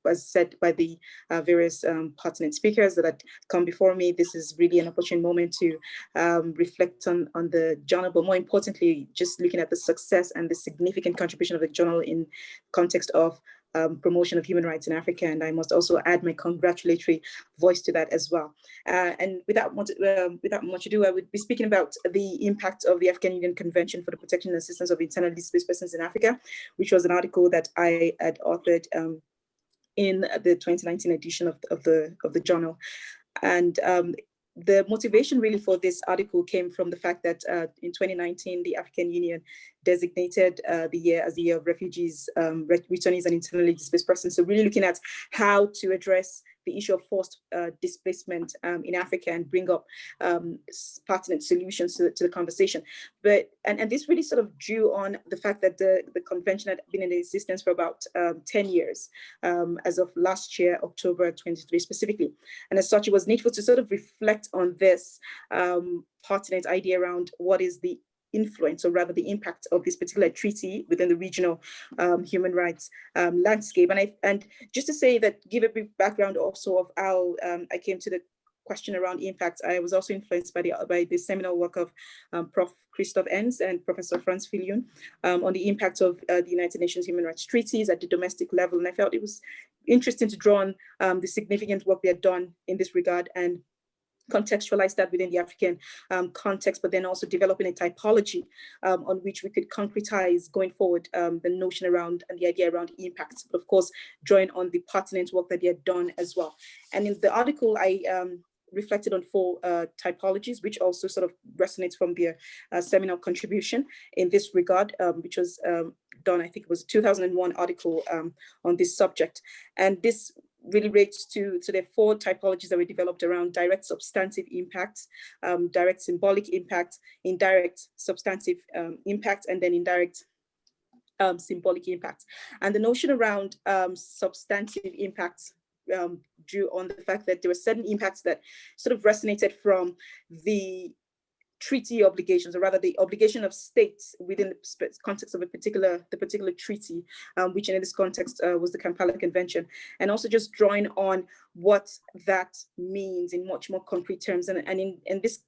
was said by the various pertinent speakers that had come before me, this is really an opportune moment to reflect on the journal, but more importantly, just looking at the success and the significant contribution of the journal in context of promotion of human rights in Africa. And I must also add my congratulatory voice to that as well. And without much ado, I would be speaking about the impact of the African Union Convention for the Protection and Assistance of Internally Displaced Persons in Africa, which was an article that I had authored in the 2019 edition of the journal. And the motivation really for this article came from the fact that in 2019, the African Union designated the year as the year of refugees, returnees and internally displaced persons. So really looking at how to address the issue of forced displacement in Africa and bring up pertinent solutions to the conversation. But and this really sort of drew on the fact that the convention had been in existence for about 10 years, as of last year, October 23 specifically. And as such, it was needful to sort of reflect on this pertinent idea around what is the influence, or rather the impact of this particular treaty within the regional human rights landscape. And just to say that, give a brief background also of how I came to the question around impact. I was also influenced by the seminal work of Prof. Christophanes and Professor Franz Fillion on the impact of the United Nations Human Rights Treaties at the domestic level. And I felt it was interesting to draw on the significant work they had done in this regard and contextualize that within the African context, but then also developing a typology on which we could concretize going forward the notion around and the idea around impact, but of course, drawing on the pertinent work that they had done as well. And in the article, I reflected on 4 typologies, which also sort of resonates from their seminal contribution in this regard, which was done, I think it was a 2001 article on this subject. And this really relates to the 4 typologies that were developed around direct substantive impact, direct symbolic impact, indirect substantive impact, and then indirect symbolic impact. And the notion around substantive impacts drew on the fact that there were certain impacts that sort of resonated from the treaty obligations, or rather the obligation of states within the context of the particular treaty, which in this context was the Kampala Convention, and also just drawing on what that means in much more concrete terms. And in this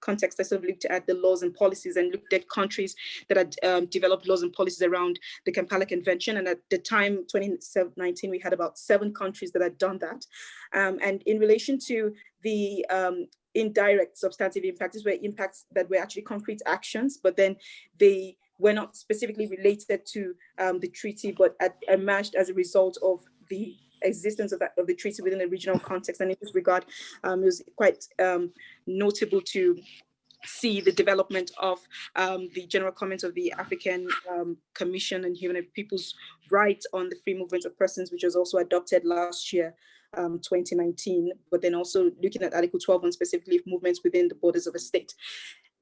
context, I sort of looked at the laws and policies and looked at countries that had developed laws and policies around the Kampala Convention. And at the time, 2019, we had about 7 countries that had done that. And in relation to the indirect substantive impacts, these were impacts that were actually concrete actions, but then they were not specifically related to the treaty, but emerged as a result of the existence of the treaty within the regional context. And in this regard, it was quite notable to see the development of the general comment of the African Commission on Human and People's Rights on the free movement of persons, which was also adopted last year, 2019, but then also looking at Article 12 on specifically movements within the borders of a state.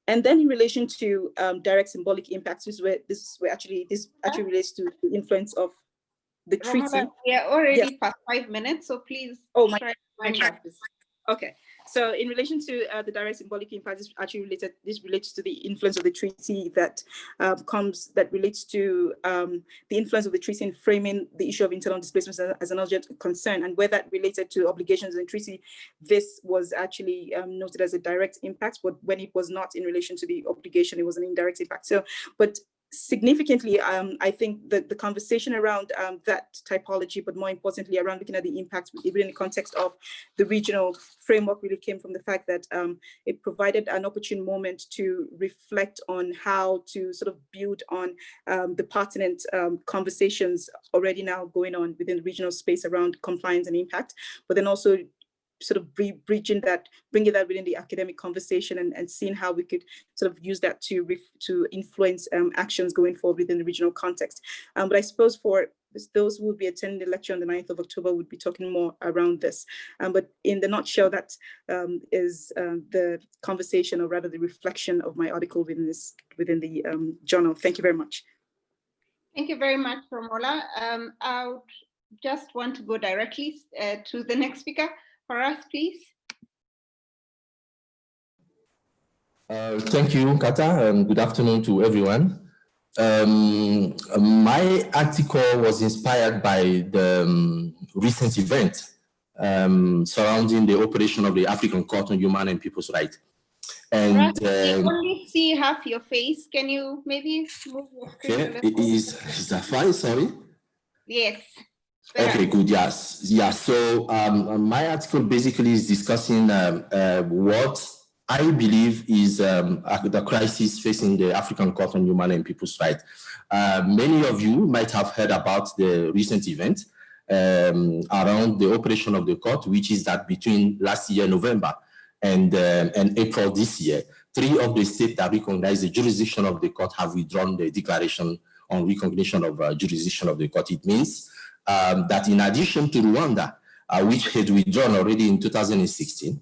And then in relation to direct symbolic impacts, this actually relates to the influence of the treaty. We are already past 5 minutes, so please. Oh, my God. Okay. So in relation to the direct symbolic impact, this relates to the influence of the treaty that relates to the influence of the treaty in framing the issue of internal displacement as an urgent concern, and where that related to obligations in the treaty, this was actually noted as a direct impact, but when it was not in relation to the obligation, it was an indirect impact. So, but significantly, I think that the conversation around that typology, but more importantly around looking at the impact even in the context of the regional framework, really came from the fact that it provided an opportune moment to reflect on how to sort of build on the pertinent conversations already now going on within the regional space around compliance and impact, but then also sort of bringing that within the academic conversation and seeing how we could sort of use that to influence actions going forward within the regional context. But I suppose for those who will be attending the lecture on the 9th of October, would be talking more around this. But in the nutshell, that is the conversation, or rather the reflection of my article within the journal. Thank you very much. Thank you very much, Romola. I would just want to go directly to the next speaker. For us, please. Thank you, Kata, and good afternoon to everyone. My article was inspired by the recent event surrounding the operation of the African Court on Human and People's Rights. And we only see half your face. Can you maybe move your screen? Okay, is that fine? Sorry. Yes. Okay, good. Yes. Yeah. So my article basically is discussing what I believe is the crisis facing the African Court on Human and People's Rights. Many of you might have heard about the recent event around the operation of the court, which is that between last year, November, and April this year, 3 of the states that recognize the jurisdiction of the court have withdrawn the declaration on recognition of jurisdiction of the court. It means that in addition to Rwanda, which had withdrawn already in 2016,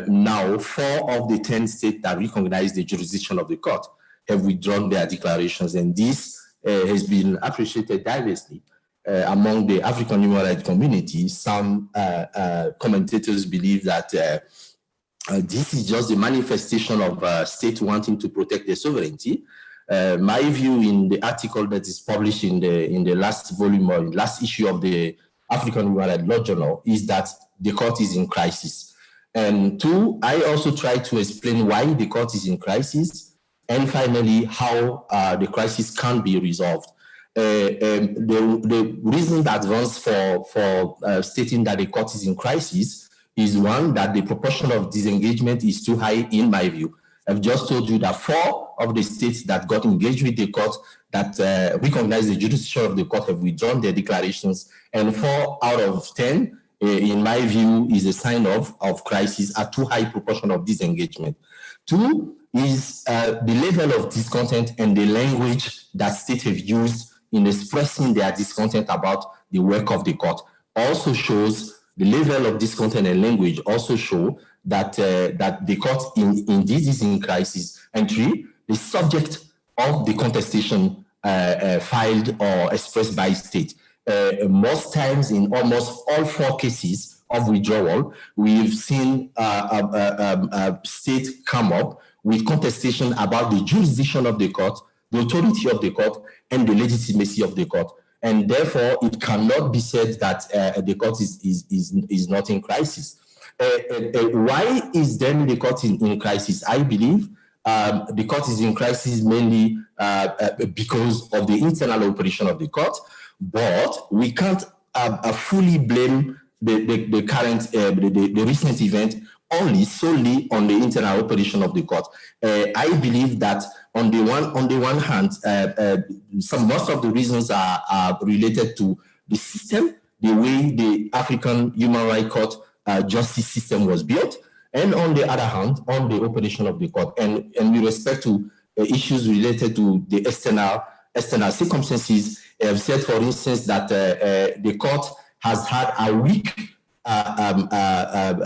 now 4 of the 10 states that recognize the jurisdiction of the court have withdrawn their declarations, and this has been appreciated diversely among the African human rights community. Some commentators believe that this is just a manifestation of states wanting to protect their sovereignty. My view in the article that is published in the last volume or last issue of the African Human Rights Law Journal is that the court is in crisis. And 2, I also try to explain why the court is in crisis, and finally how the crisis can be resolved. The reason advanced for stating that the court is in crisis is, 1, that the proportion of disengagement is too high in my view. I've just told you that 4 of the states that got engaged with the court, that recognize the jurisdiction of the court, have withdrawn their declarations, and 4 out of 10, in my view, is a sign of crisis, a too high proportion of disengagement. 2 is the level of discontent and the language that states have used in expressing their discontent about the work of the court. also shows the level of discontent and language also show that that the court indeed is in crisis. And three, the subject of the contestation filed or expressed by state. Most times in almost all 4 cases of withdrawal, we've seen state come up with contestation about the jurisdiction of the court, the authority of the court, and the legitimacy of the court. And therefore, it cannot be said that the court is not in crisis. Why is then the court in crisis? I believe the court is in crisis mainly because of the internal operation of the court, but we can't fully blame the current, the recent event solely on the internal operation of the court. I believe that on the one hand, most of the reasons are related to the system, the way the African Human Rights Court justice system was built, and on the other hand, on the operation of the court. And with respect to issues related to the external circumstances, I've said, for instance, that the court has had a weak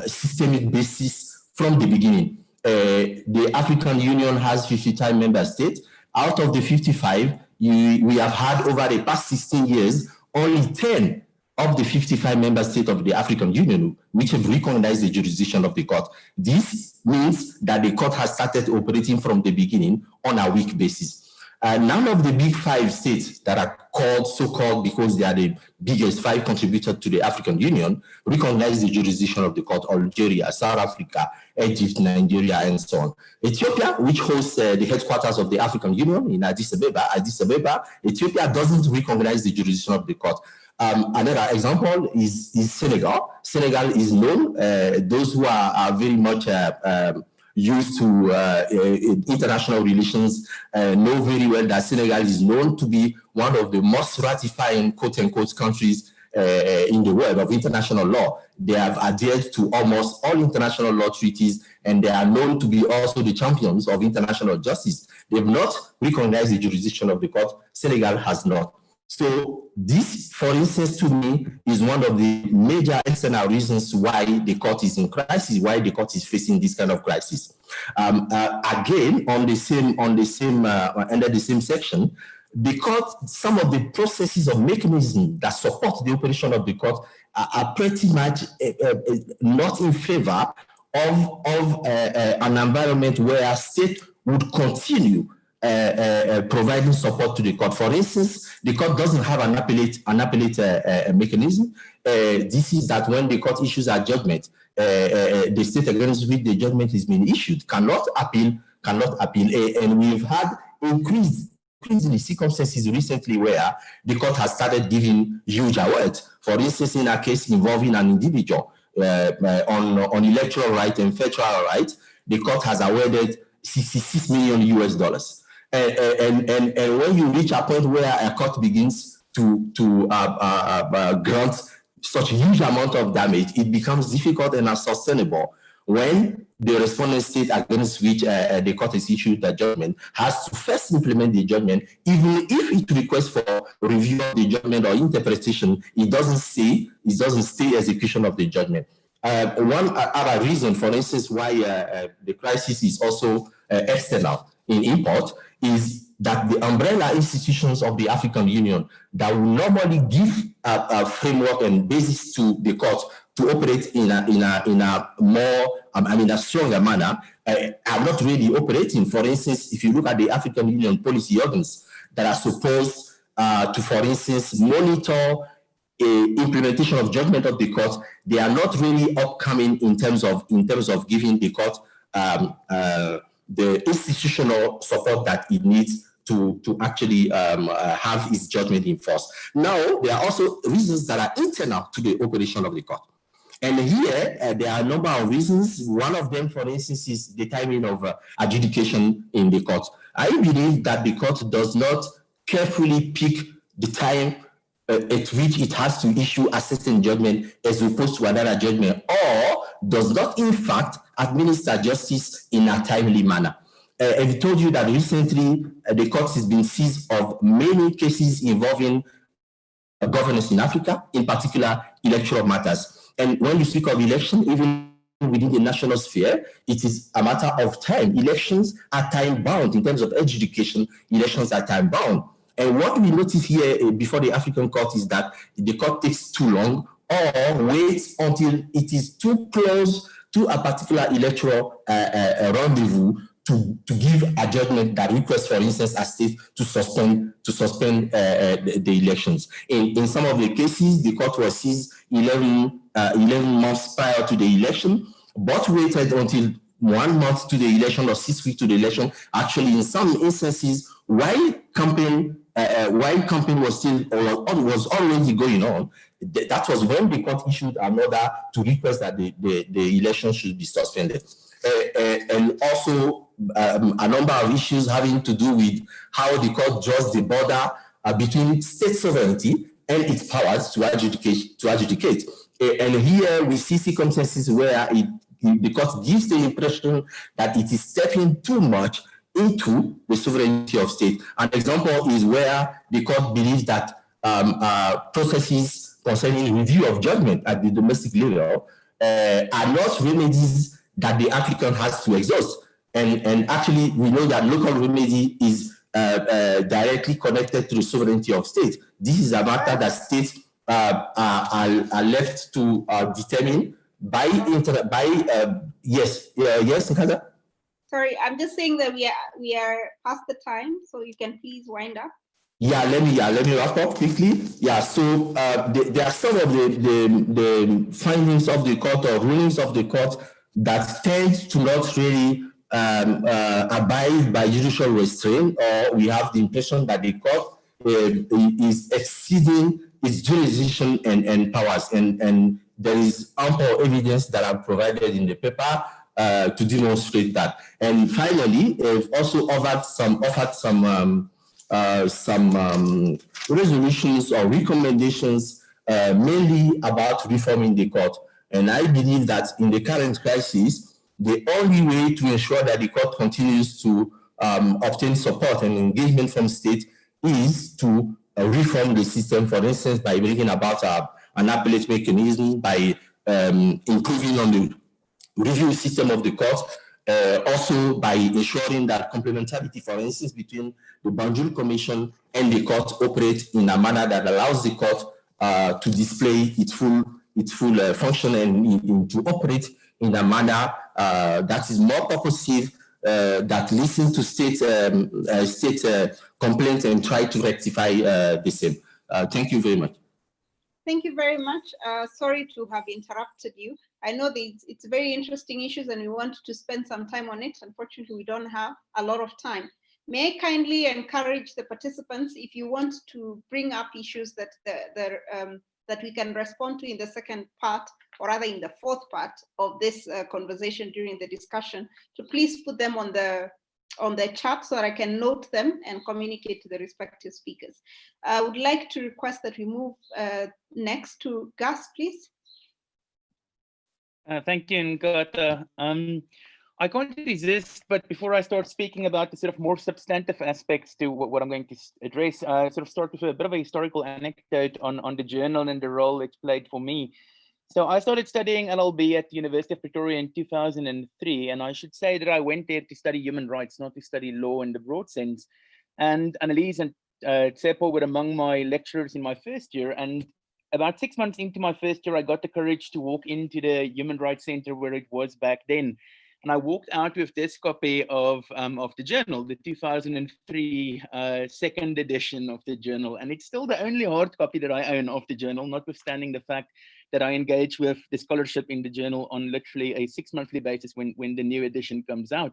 systemic basis from the beginning. The African Union has 55 member states. Out of the 55, we have had over the past 16 years, only 10 of the 55 member states of the African Union which have recognized the jurisdiction of the court. This means that the court has started operating from the beginning on a weak basis. None of the big 5 states that are called so-called because they are the biggest 5 contributors to the African Union recognize the jurisdiction of the court: Algeria, South Africa, Egypt, Nigeria, and so on. Ethiopia, which hosts the headquarters of the African Union in Addis Ababa, Ethiopia doesn't recognize the jurisdiction of the court. Another example is Senegal. Senegal is known, those who are very much used to international relations know very well that Senegal is known to be one of the most ratifying quote-unquote countries in the world of international law. They have adhered to almost all international law treaties, and they are known to be also the champions of international justice. They have not recognized the jurisdiction of the court. Senegal has not. So this, for instance, to me, is one of the major external reasons why the court is in crisis, why the court is facing this kind of crisis. Again, under the same section, the court, some of the processes or mechanisms that support the operation of the court are pretty much not in favor of an environment where state would continue providing support to the court. For instance, the court doesn't have an appellate mechanism. This is that when the court issues a judgment, the state against which the judgment has been issued cannot appeal. And we've had increasing circumstances recently where the court has started giving huge awards. For instance, in a case involving an individual on electoral right and federal right, the court has awarded $66 million. And when you reach a point where a court begins to grant such a huge amount of damage, it becomes difficult and unsustainable when the respondent state against which the court has issued the judgment has to first implement the judgment. Even if it requests for review of the judgment or interpretation, it doesn't stay execution of the judgment. One other reason, for instance, why the crisis is also external in import is that the umbrella institutions of the African Union that will normally give a framework and basis to the court to operate in a more, a stronger manner, are not really operating. For instance, if you look at the African Union policy organs that are supposed to, for instance, monitor implementation of judgment of the court, they are not really upcoming in terms of giving the court the institutional support that it needs to actually have its judgment enforced. Now, there are also reasons that are internal to the operation of the court. And here, there are a number of reasons. One of them, for instance, is the timing of adjudication in the court. I believe that the court does not carefully pick the time at which it has to issue a certain judgment as opposed to another judgment, or does not, in fact, administer justice in a timely manner. I've told you that recently the court has been seized of many cases involving governance in Africa, in particular electoral matters. And when you speak of election, even within the national sphere, it is a matter of time. Elections are time-bound. In terms of education, elections are time-bound. And what we notice here before the African court is that the court takes too long or waits until it is too close to a particular electoral rendezvous to give a judgment that requests, for instance, a state to suspend the elections. In some of the cases, the court was seized 11 months prior to the election, but waited until 1 month to the election or 6 weeks to the election. Actually, in some instances, while campaign was still or was already going on, that was when the court issued an order to request that the election should be suspended. And also a number of issues having to do with how the court draws the border between state sovereignty and its powers to adjudicate. And here we see circumstances where the court gives the impression that it is stepping too much into the sovereignty of state. An example is where the court believes that processes concerning review of judgment at the domestic level are not remedies that the applicant has to exhaust. And actually, we know that local remedy is directly connected to the sovereignty of state. This is a matter that states are left to determine by yes, Nkata? Sorry, I'm just saying that we are past the time, so you can please wind up. Yeah, let me wrap up quickly. Yeah, so there are some of the findings of the court or rulings of the court that tend to not really abide by judicial restraint, or we have the impression that the court is exceeding its jurisdiction and powers, and there is ample evidence that are provided in the paper to demonstrate that. And finally, we've also offered some resolutions or recommendations mainly about reforming the court. And I believe that in the current crisis, the only way to ensure that the court continues to obtain support and engagement from state is to reform the system, for instance, by bringing about an appellate mechanism, by improving on the review system of the court, also by ensuring that complementarity, for instance, between the Banjul Commission and the court operate in a manner that allows the court to display its full function and to operate in a manner that is more purposive, that listens to state complaints and try to rectify the same. Thank you very much. Thank you very much. Sorry to have interrupted you. I know that it's very interesting issues and we want to spend some time on it. Unfortunately, we don't have a lot of time. May I kindly encourage the participants, if you want to bring up issues that we can respond to in the second part, or rather in the fourth part of this conversation during the discussion, to please put them on the chat so that I can note them and communicate to the respective speakers. I would like to request that we move next to Gus, please. Thank you, Nkata. I can't resist, but before I start speaking about the sort of more substantive aspects to what I'm going to address, sort of start with a bit of a historical anecdote on the journal and the role it's played for me. So I started studying LLB at the University of Pretoria in 2003, and I should say that I went there to study human rights, not to study law in the broad sense. And Annelies and Tsepo were among my lecturers in my first year, and about 6 months into my first year, I got the courage to walk into the Human Rights Center where it was back then. And I walked out with this copy of the journal, the 2003 second edition of the journal. And it's still the only hard copy that I own of the journal, notwithstanding the fact that I engage with the scholarship in the journal on literally a 6-monthly basis when the new edition comes out.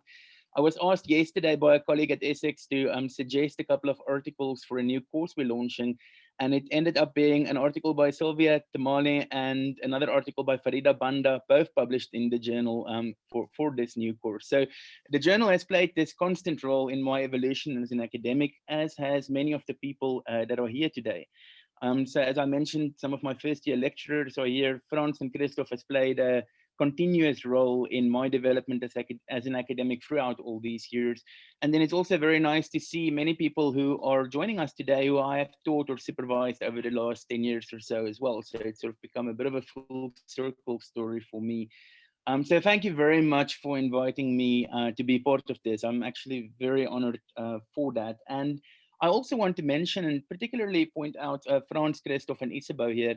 I was asked yesterday by a colleague at Essex to suggest a couple of articles for a new course we're launching. And it ended up being an article by Sylvia Tamale and another article by Farida Banda, both published in the journal for this new course. So the journal has played this constant role in my evolution as an academic, as has many of the people that are here today. So as I mentioned, some of my first year lecturers are here. Franz and Christoph has played a continuous role in my development as an academic throughout all these years. And then it's also very nice to see many people who are joining us today who I have taught or supervised over the last 10 years or so as well. So it's sort of become a bit of a full circle story for me. So thank you very much for inviting me to be part of this. I'm actually very honored for that. And I also want to mention and particularly point out Franz, Christoph, and Isabeau here.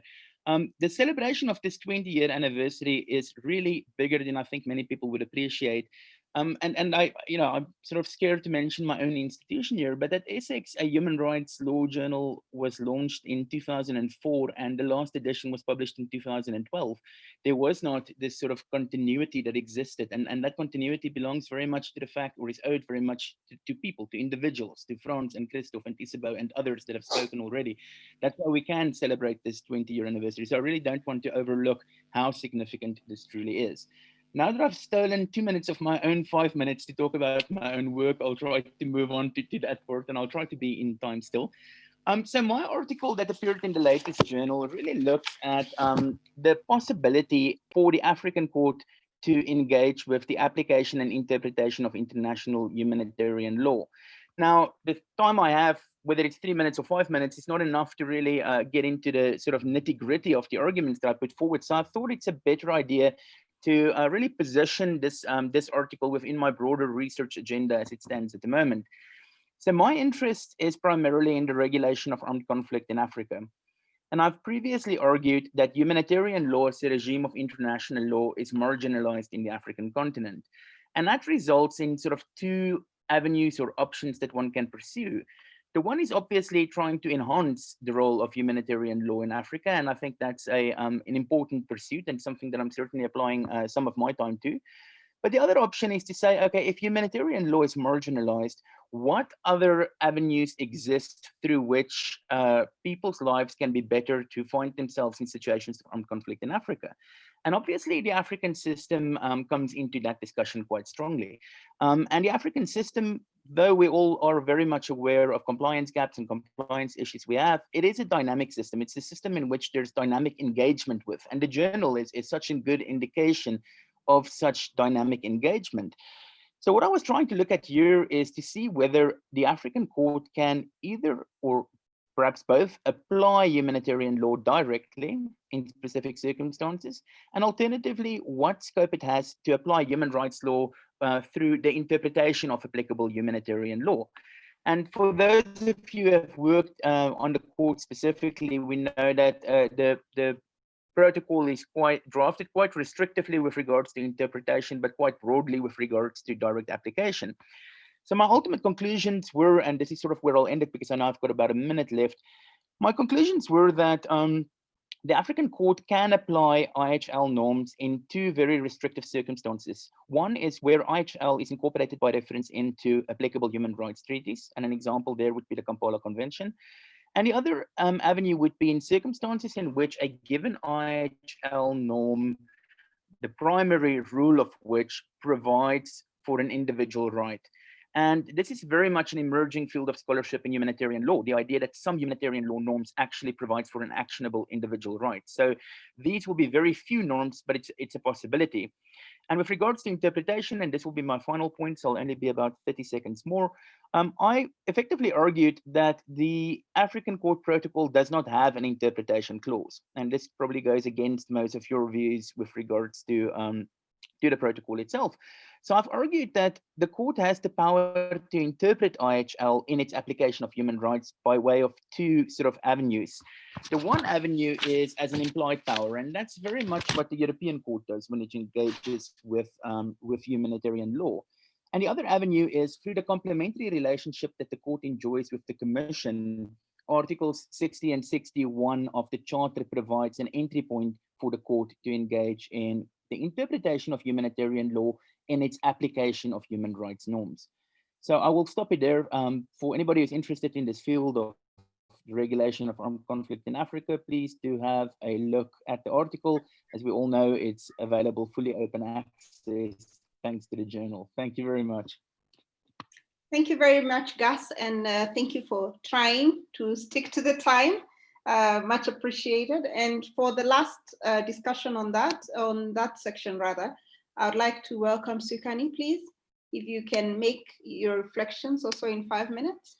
The celebration of this 20-year anniversary is really bigger than I think many people would appreciate. And I'm sort of scared to mention my own institution here, but at Essex, a human rights law journal was launched in 2004, and the last edition was published in 2012. There was not this sort of continuity that existed, and that continuity belongs very much to the fact, or is owed very much to people, to individuals, to Franz and Christoph and Isabeau and others that have spoken already. That's why we can celebrate this 20-year anniversary. So I really don't want to overlook how significant this truly is. Now that I've stolen 2 minutes of my own 5 minutes to talk about my own work, I'll try to move on to that part, and I'll try to be in time still. So my article that appeared in the latest journal really looks at the possibility for the African court to engage with the application and interpretation of international humanitarian law. Now, the time I have, whether it's 3 minutes or 5 minutes, is not enough to really get into the sort of nitty-gritty of the arguments that I put forward. So I thought it's a better idea to really position this, this article within my broader research agenda as it stands at the moment. So my interest is primarily in the regulation of armed conflict in Africa. And I've previously argued that humanitarian law as a regime of international law is marginalized in the African continent. And that results in sort of two avenues or options that one can pursue. The one is obviously trying to enhance the role of humanitarian law in Africa, and I think that's an important pursuit and something that I'm certainly applying some of my time to. But the other option is to say, okay, if humanitarian law is marginalized, what other avenues exist through which people's lives can be better to find themselves in situations of armed conflict in Africa? And obviously the African system comes into that discussion quite strongly. And the African system, though we all are very much aware of compliance gaps and compliance issues we have, it is a dynamic system. It's a system in which there's dynamic engagement with, and the journal is such a good indication of such dynamic engagement. So what I was trying to look at here is to see whether the African court can either, or perhaps both, apply humanitarian law directly in specific circumstances, and alternatively, what scope it has to apply human rights law through the interpretation of applicable humanitarian law. And for those of you who have worked on the court specifically, we know that the protocol is drafted quite restrictively with regards to interpretation, but quite broadly with regards to direct application. So my ultimate conclusions were, and this is sort of where I'll end it because I know I've got about a minute left. My conclusions were that the African court can apply IHL norms in two very restrictive circumstances. One is where IHL is incorporated by reference into applicable human rights treaties, and an example there would be the Kampala Convention. And the other avenue would be in circumstances in which a given IHL norm, the primary rule of which provides for an individual right. And this is very much an emerging field of scholarship in humanitarian law, the idea that some humanitarian law norms actually provides for an actionable individual right. So these will be very few norms, but it's a possibility. And with regards to interpretation, and this will be my final point, so I'll only be about 30 seconds more, I effectively argued that the African Court Protocol does not have an interpretation clause. And this probably goes against most of your views with regards to the protocol itself. So I've argued that the court has the power to interpret IHL in its application of human rights by way of two sort of avenues. The one avenue is as an implied power, and that's very much what the European Court does when it engages with humanitarian law. And the other avenue is through the complementary relationship that the court enjoys with the Commission. Articles 60 and 61 of the Charter provides an entry point for the court to engage in the interpretation of humanitarian law in its application of human rights norms. So I will stop it there. For anybody who's interested in this field of the regulation of armed conflict in Africa, please do have a look at the article. As we all know, it's available fully open access thanks to the journal. Thank you very much. Thank you very much, Gus, and thank you for trying to stick to the time. Much appreciated. And for the last discussion on that section rather, I would like to welcome Sukani, please, if you can make your reflections also in 5 minutes.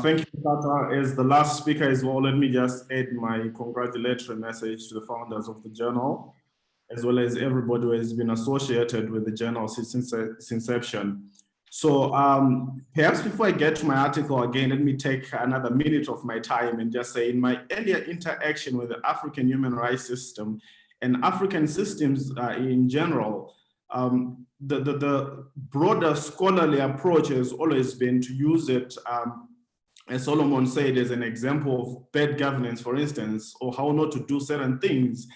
Thank you, Tata. As the last speaker as well, let me just add my congratulatory message to the founders of the journal, as well as everybody who has been associated with the journal since its inception. So perhaps before I get to my article again, let me take another minute of my time and just say, in my earlier interaction with the African human rights system and African systems in general, the broader scholarly approach has always been to use it, as Solomon said, as an example of bad governance, for instance, or how not to do certain things.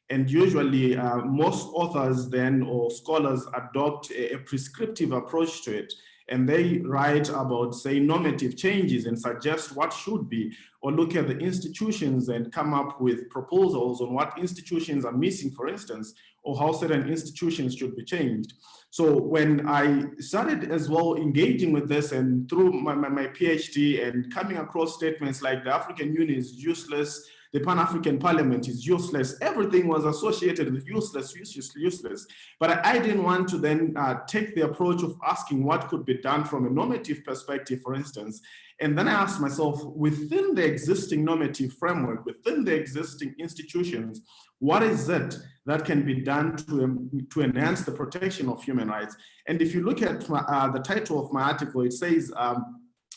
And usually most authors then, or scholars, adopt a prescriptive approach to it. And they write about, say, normative changes and suggest what should be, or look at the institutions and come up with proposals on what institutions are missing, for instance, or how certain institutions should be changed. So when I started as well engaging with this, and through my PhD and coming across statements like the African Union is useless, the Pan-African Parliament is useless, everything was associated with useless. But I didn't want to then take the approach of asking what could be done from a normative perspective, for instance. And then I asked myself, within the existing normative framework, within the existing institutions, what is it that can be done to enhance the protection of human rights? And if you look at the title of my article, it says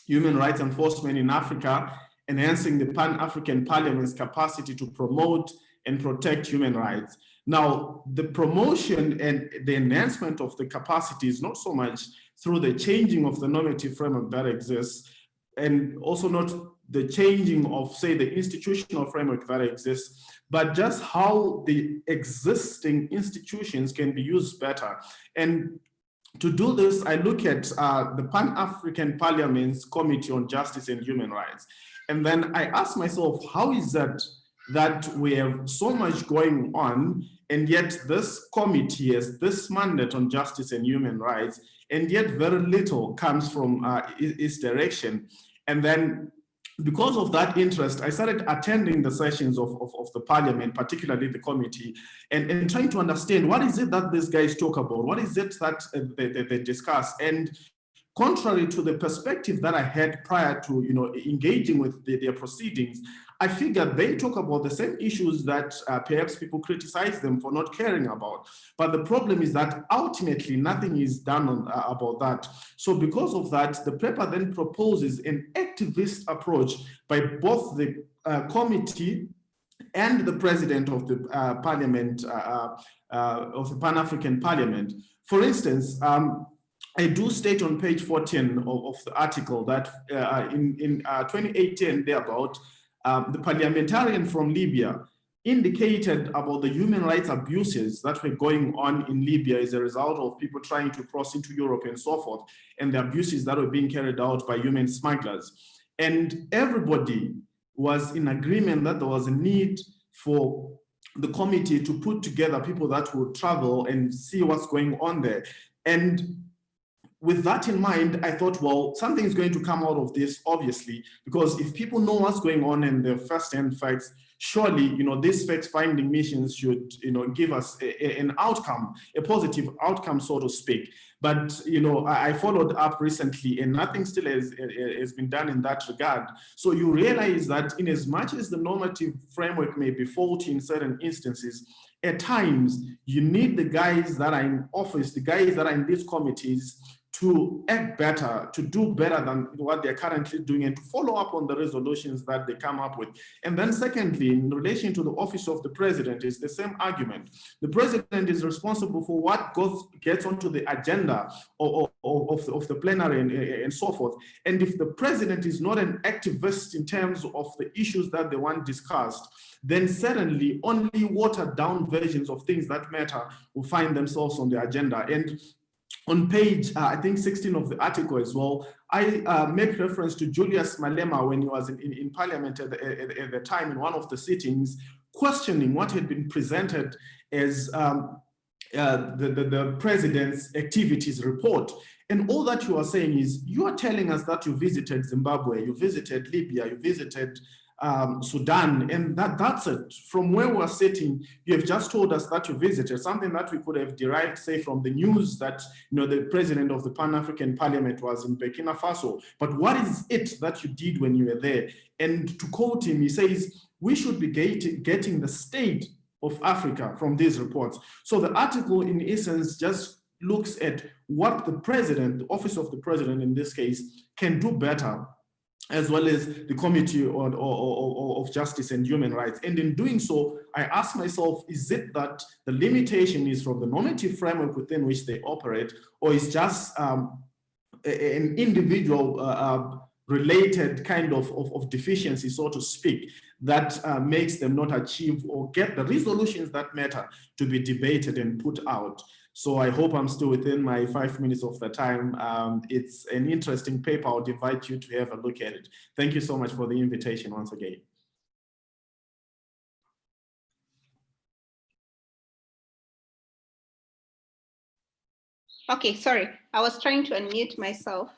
Human Rights Enforcement in Africa, Enhancing the Pan-African Parliament's Capacity to Promote and Protect Human Rights. Now, the promotion and the enhancement of the capacity is not so much through the changing of the normative framework that exists, and also not the changing of, say, the institutional framework that exists, but just how the existing institutions can be used better. And to do this, I look at the Pan-African Parliament's Committee on Justice and Human Rights. And then I ask myself, how is it that we have so much going on, and yet this committee has this mandate on justice and human rights, and yet very little comes from its direction? And then because of that interest, I started attending the sessions of the parliament, particularly the committee, and trying to understand what is it that these guys talk about? What is it that they discuss? And contrary to the perspective that I had prior to engaging with their proceedings, I figured they talk about the same issues that perhaps people criticize them for not caring about. But the problem is that ultimately nothing is done about that. So because of that, the paper then proposes an activist approach by both the committee and the president of the parliament, of the Pan-African Parliament. For instance, I do state on page 14 of the article that in 2018, thereabout, the parliamentarian from Libya indicated about the human rights abuses that were going on in Libya as a result of people trying to cross into Europe and so forth, and the abuses that were being carried out by human smugglers. And everybody was in agreement that there was a need for the committee to put together people that would travel and see what's going on there. And with that in mind, I thought, well, something is going to come out of this, obviously, because if people know what's going on in the first-hand facts, surely, these fact-finding missions should, give us an outcome, a positive outcome, so to speak. But, I followed up recently, and nothing still has been done in that regard. So you realize that in as much as the normative framework may be faulty in certain instances, at times you need the guys that are in office, the guys that are in these committees, to act better, to do better than what they're currently doing, and to follow up on the resolutions that they come up with. And then secondly, in relation to the office of the president, is the same argument. The president is responsible for what gets onto the agenda of the plenary and so forth. And if the president is not an activist in terms of the issues that they want discussed, then certainly only watered down versions of things that matter will find themselves on the agenda. And on page, I think 16 of the article as well, I make reference to Julius Malema when he was in parliament at the time in one of the sittings, questioning what had been presented as the president's activities report. And all that you are saying is, you are telling us that you visited Zimbabwe, you visited Libya, you visited Sudan, and that's it. From where we're sitting, you have just told us that you visited, something that we could have derived, say, from the news that the president of the Pan-African Parliament was in Burkina Faso. But what is it that you did when you were there? And to quote him, he says, we should be getting the state of Africa from these reports. So the article, in essence, just looks at what the president, the office of the president in this case, can do better, as well as the Committee of Justice and Human Rights. And in doing so, I ask myself, is it that the limitation is from the normative framework within which they operate, or is just an individual related kind of deficiency, so to speak, that makes them not achieve or get the resolutions that matter to be debated and put out? So I hope I'm still within my 5 minutes of the time. It's an interesting paper. I would invite you to have a look at it. Thank you so much for the invitation once again. Okay, sorry. I was trying to unmute myself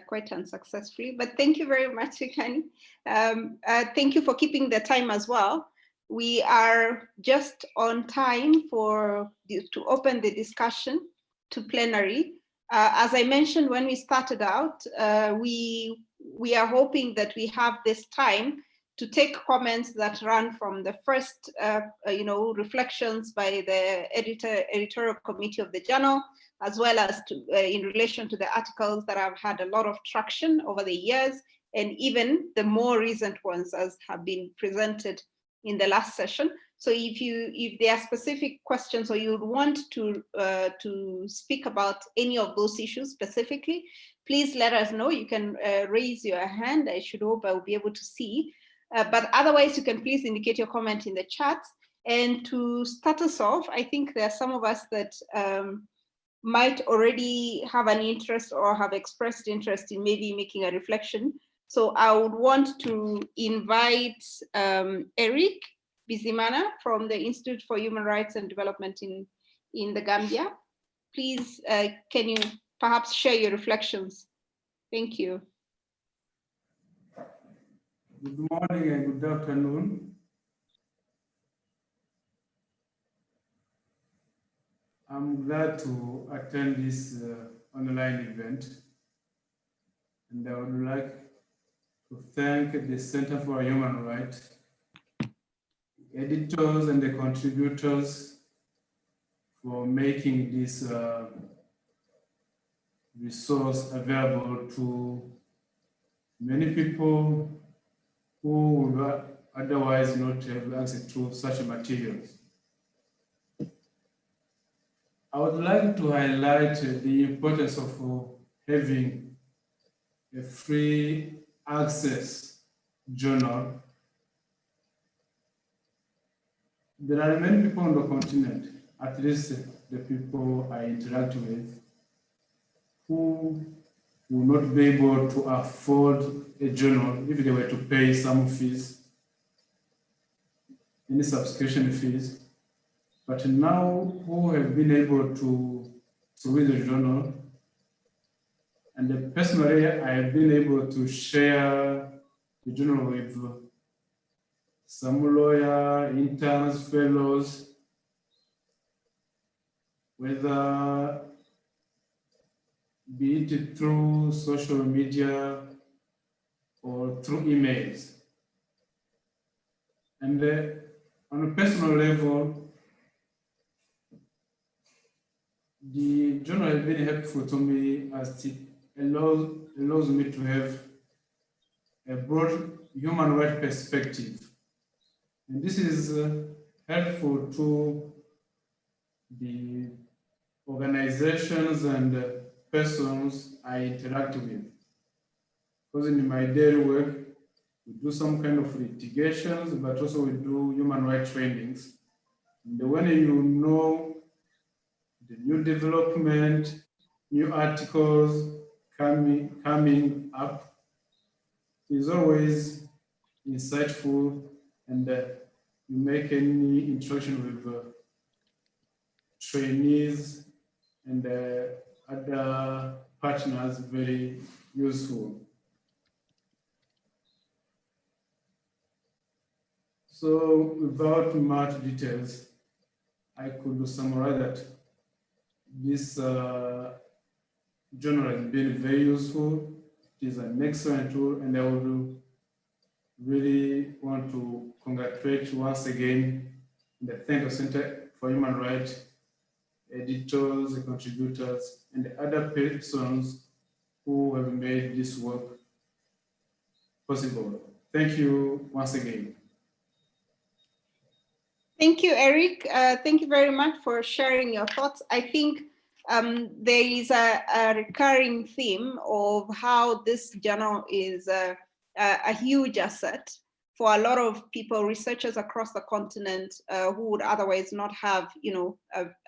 quite unsuccessfully, but thank you very much, Fikani. Thank you for keeping the time as well. We are just on time to open the discussion to plenary. As I mentioned when we started out, we are hoping that we have this time to take comments that run from the first, reflections by the editorial committee of the journal, as well as in relation to the articles that have had a lot of traction over the years, and even the more recent ones as have been presented in the last session. So if there are specific questions or you would want to speak about any of those issues specifically, please let us know. You can raise your hand. I should hope I will be able to see. But otherwise, you can please indicate your comment in the chat. And to start us off, I think there are some of us that might already have an interest or have expressed interest in maybe making a reflection. So I would want to invite Eric Bisimana from the Institute for Human Rights and Development in the Gambia. Please, can you perhaps share your reflections? Thank you. Good morning and good afternoon. I'm glad to attend this online event, and I would like to thank the Center for Human Rights, editors and the contributors for making this resource available to many people who would otherwise not have access to such materials. I would like to highlight the importance of having a free access journal. There are many people on the continent, at least the people I interact with, who will not be able to afford a journal if they were to pay some fees, any subscription fees. But now who have been able to read the journal, and personally I have been able to share the journal with some lawyer, interns, fellows, whether be it through social media or through emails. And on a personal level, the journal has been helpful to me as it allows me to have a broad human rights perspective. And this is helpful to the organizations and persons I interact with. Because in my daily work, we do some kind of litigations, but also we do human rights trainings. And when you know the new development, new articles coming up, is always insightful, and you make any interaction with trainees and other partners very useful. So without much details, I could summarize that this journal has been very useful. It is an excellent tool, and I would really want to congratulate once again the Center Center for Human Rights, editors, contributors, and the other persons who have made this work possible. Thank you once again. Thank you, Eric. Thank you very much for sharing your thoughts. I think there is a recurring theme of how this journal is a huge asset for a lot of people, researchers across the continent who would otherwise not have,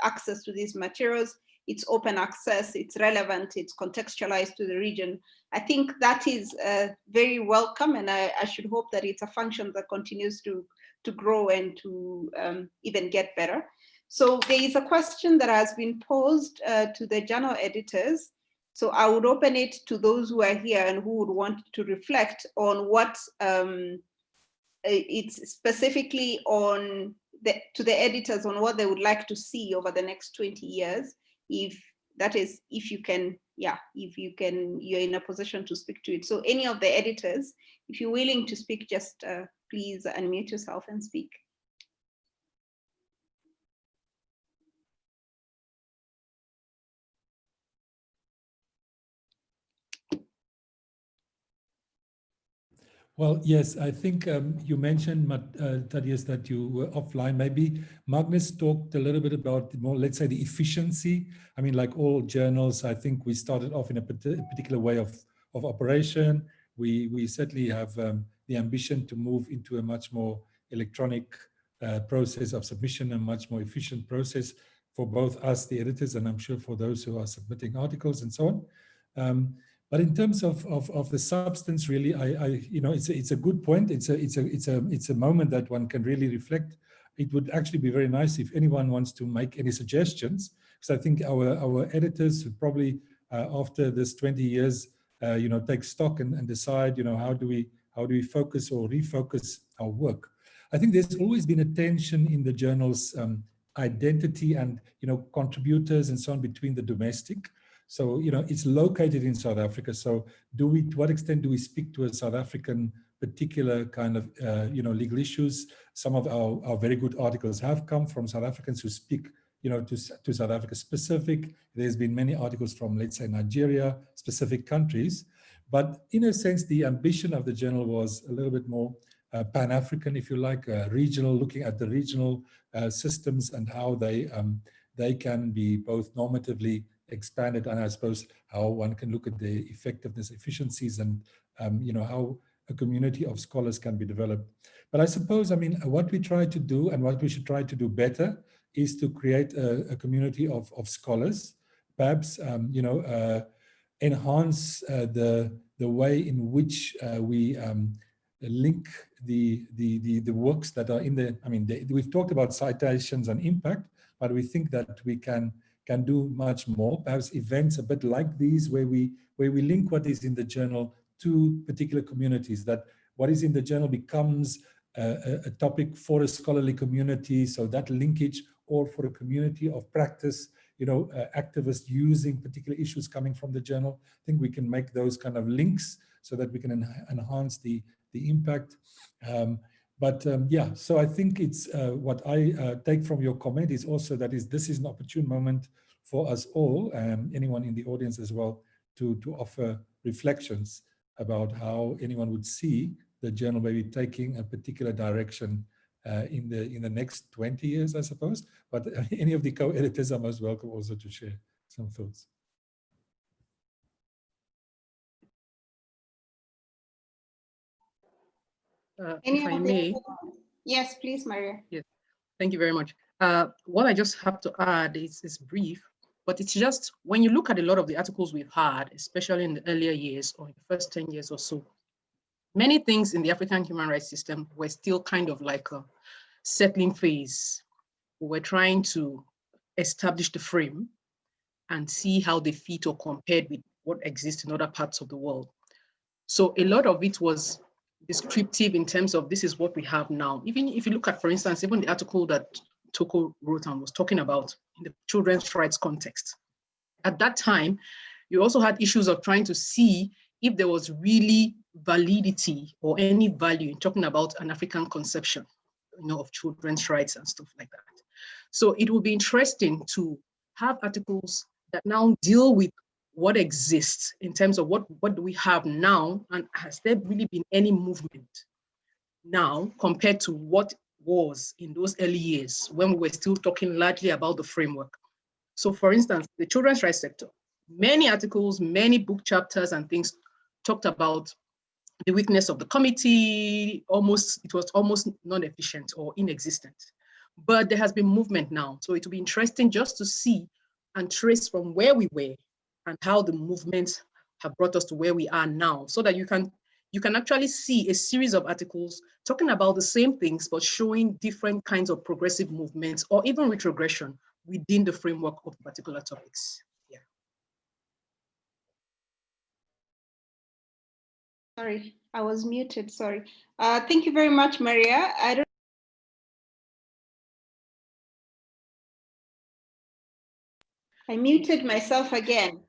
access to these materials. It's open access, it's relevant, it's contextualized to the region. I think that is very welcome, and I should hope that it's a function that continues to grow and to even get better. So there is a question that has been posed to the journal editors. So I would open it to those who are here and who would want to reflect on what it's specifically on to the editors on what they would like to see over the next 20 years. If you can, you're in a position to speak to it. So any of the editors, if you're willing to speak, just please unmute yourself and speak. Well, yes, I think you mentioned, Thaddeus, that you were offline. Maybe Magnus talked a little bit about more, let's say, the efficiency. I mean, like all journals, I think we started off in a particular way of operation. We certainly have the ambition to move into a much more electronic process of submission, a much more efficient process for both us, the editors, and I'm sure for those who are submitting articles and so on. But in terms of the substance, really, it's a good point. It's a moment that one can really reflect. It would actually be very nice if anyone wants to make any suggestions, because I think our editors would probably, after this 20 years, take stock and decide, how do we focus or refocus our work. I think there's always been a tension in the journal's identity and contributors and so on between the domestic. So, it's located in South Africa. So to what extent do we speak to a South African particular kind of, legal issues? Some of our very good articles have come from South Africans who speak, to South Africa specific. There's been many articles from, let's say, Nigeria, specific countries. But in a sense, the ambition of the journal was a little bit more Pan-African, if you like, regional, looking at the regional systems and how they can be both normatively expanded, and I suppose how one can look at the effectiveness, efficiencies, and how a community of scholars can be developed. But I suppose, what we try to do and what we should try to do better is to create a community of scholars, perhaps enhance the way in which we link the works that are in the. We've talked about citations and impact, but we think that we can do much more, perhaps events a bit like these where we link what is in the journal to particular communities, that what is in the journal becomes a topic for a scholarly community, so that linkage, or for a community of practice, activists using particular issues coming from the journal. I think we can make those kind of links so that we can enhance the impact. So I think it's what I take from your comment is also that this is an opportune moment for us all, anyone in the audience as well, to offer reflections about how anyone would see the journal maybe taking a particular direction in the next 20 years, I suppose. But any of the co-editors are most welcome also to share some thoughts. If I may. Yes, please, Maria. Yes, thank you very much. What I just have to add is brief, but it's just when you look at a lot of the articles we've had, especially in the earlier years or in the first 10 years or so, many things in the African human rights system were still kind of like a settling phase. We were trying to establish the frame and see how they fit or compared with what exists in other parts of the world. So a lot of it was descriptive in terms of this is what we have now. Even if you look at, for instance, even the article that Toko wrote and was talking about in the children's rights context. At that time, you also had issues of trying to see if there was really validity or any value in talking about an African conception, of children's rights and stuff like that. So it will be interesting to have articles that now deal with what exists in terms of what do we have now, and has there really been any movement now compared to what was in those early years when we were still talking largely about the framework. So for instance, the children's rights sector, many articles, many book chapters and things talked about the weakness of the committee, it was almost non-efficient or inexistent. But there has been movement now. So it will be interesting just to see and trace from where we were and how the movements have brought us to where we are now, so that you can actually see a series of articles talking about the same things, but showing different kinds of progressive movements or even retrogression within the framework of particular topics. Yeah. Sorry, I was muted, sorry. Thank you very much, Maria. I muted myself again.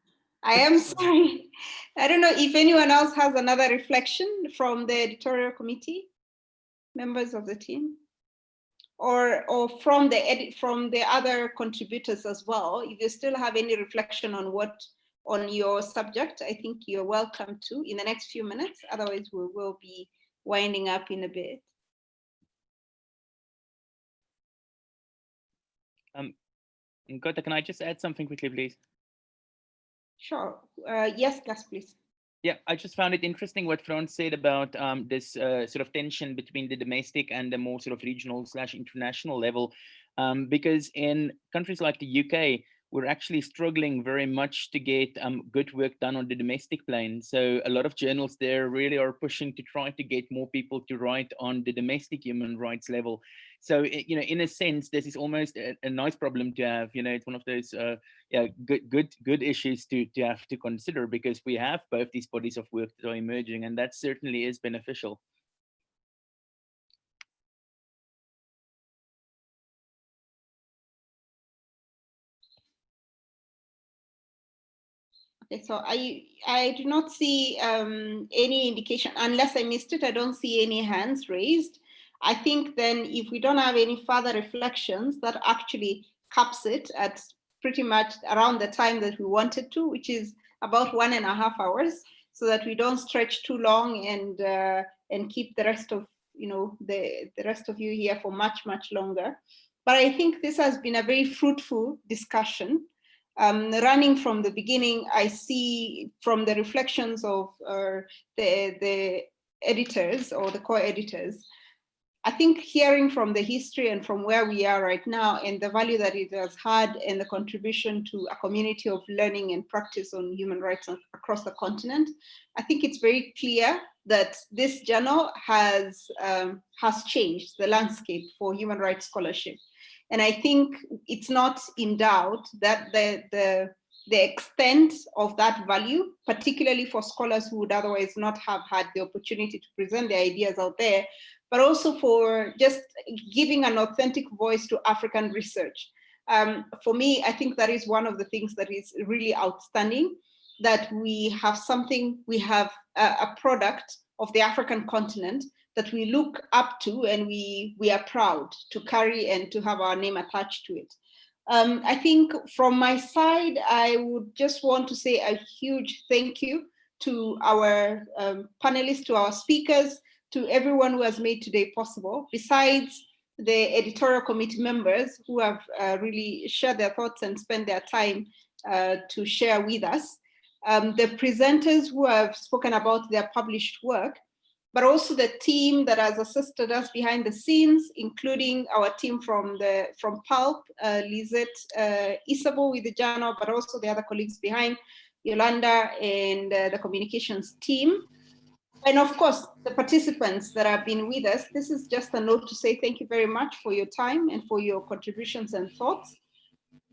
I am sorry. I don't know if anyone else has another reflection from the editorial committee, members of the team, or from the other contributors as well. If you still have any reflection on your subject, I think you're welcome to in the next few minutes. Otherwise, we will be winding up in a bit. Juta, can I just add something quickly, please? Sure. Yes, Gus, please. Yeah, I just found it interesting what Franz said about this sort of tension between the domestic and the more sort of regional/international level, because in countries like the UK, we're actually struggling very much to get good work done on the domestic plane. So a lot of journals there really are pushing to try to get more people to write on the domestic human rights level. So, in a sense, this is almost a nice problem to have. It's one of those good issues to have to consider, because we have both these bodies of work that are emerging, and that certainly is beneficial. Okay, so I do not see any indication, unless I missed it. I don't see any hands raised. I think then if we don't have any further reflections, that actually caps it at pretty much around the time that we wanted to, which is about 1.5 hours, so that we don't stretch too long and keep the rest of the rest of you here for much longer. But I think this has been a very fruitful discussion. Running from the beginning, I see from the reflections of the editors or the co-editors, I think hearing from the history and from where we are right now and the value that it has had and the contribution to a community of learning and practice on human rights across the continent, I think it's very clear that this journal has changed the landscape for human rights scholarship. And I think it's not in doubt that the extent of that value, particularly for scholars who would otherwise not have had the opportunity to present their ideas out there, but also for just giving an authentic voice to African research. For me, I think that is one of the things that is really outstanding, that we have a product of the African continent that we look up to and we are proud to carry and to have our name attached to it. I think from my side, I would just want to say a huge thank you to our panelists, to our speakers, to everyone who has made today possible, besides the editorial committee members who have really shared their thoughts and spent their time to share with us, the presenters who have spoken about their published work, but also the team that has assisted us behind the scenes, including our team from PULP, Lisette Isabel with the journal, but also the other colleagues behind, Yolanda and the communications team. And of course, the participants that have been with us. This is just a note to say thank you very much for your time and for your contributions and thoughts.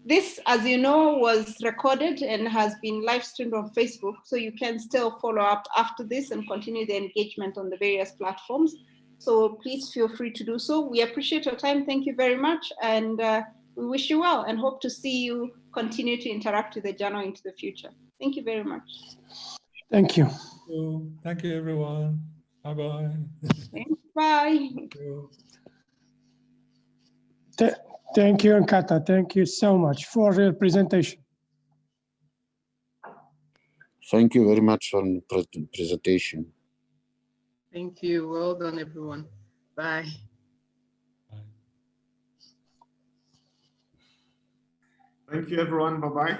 This, as you know, was recorded and has been live streamed on Facebook, so you can still follow up after this and continue the engagement on the various platforms. So please feel free to do so. We appreciate your time. Thank you very much. And we wish you well and hope to see you continue to interact with the journal into the future. Thank you very much. Thank you. Thank you, everyone. Bye-bye. Bye. Thank you, Nkata. Thank you so much for your presentation. Thank you very much for the presentation. Thank you. Well done, everyone. Bye. Thank you, everyone. Bye-bye.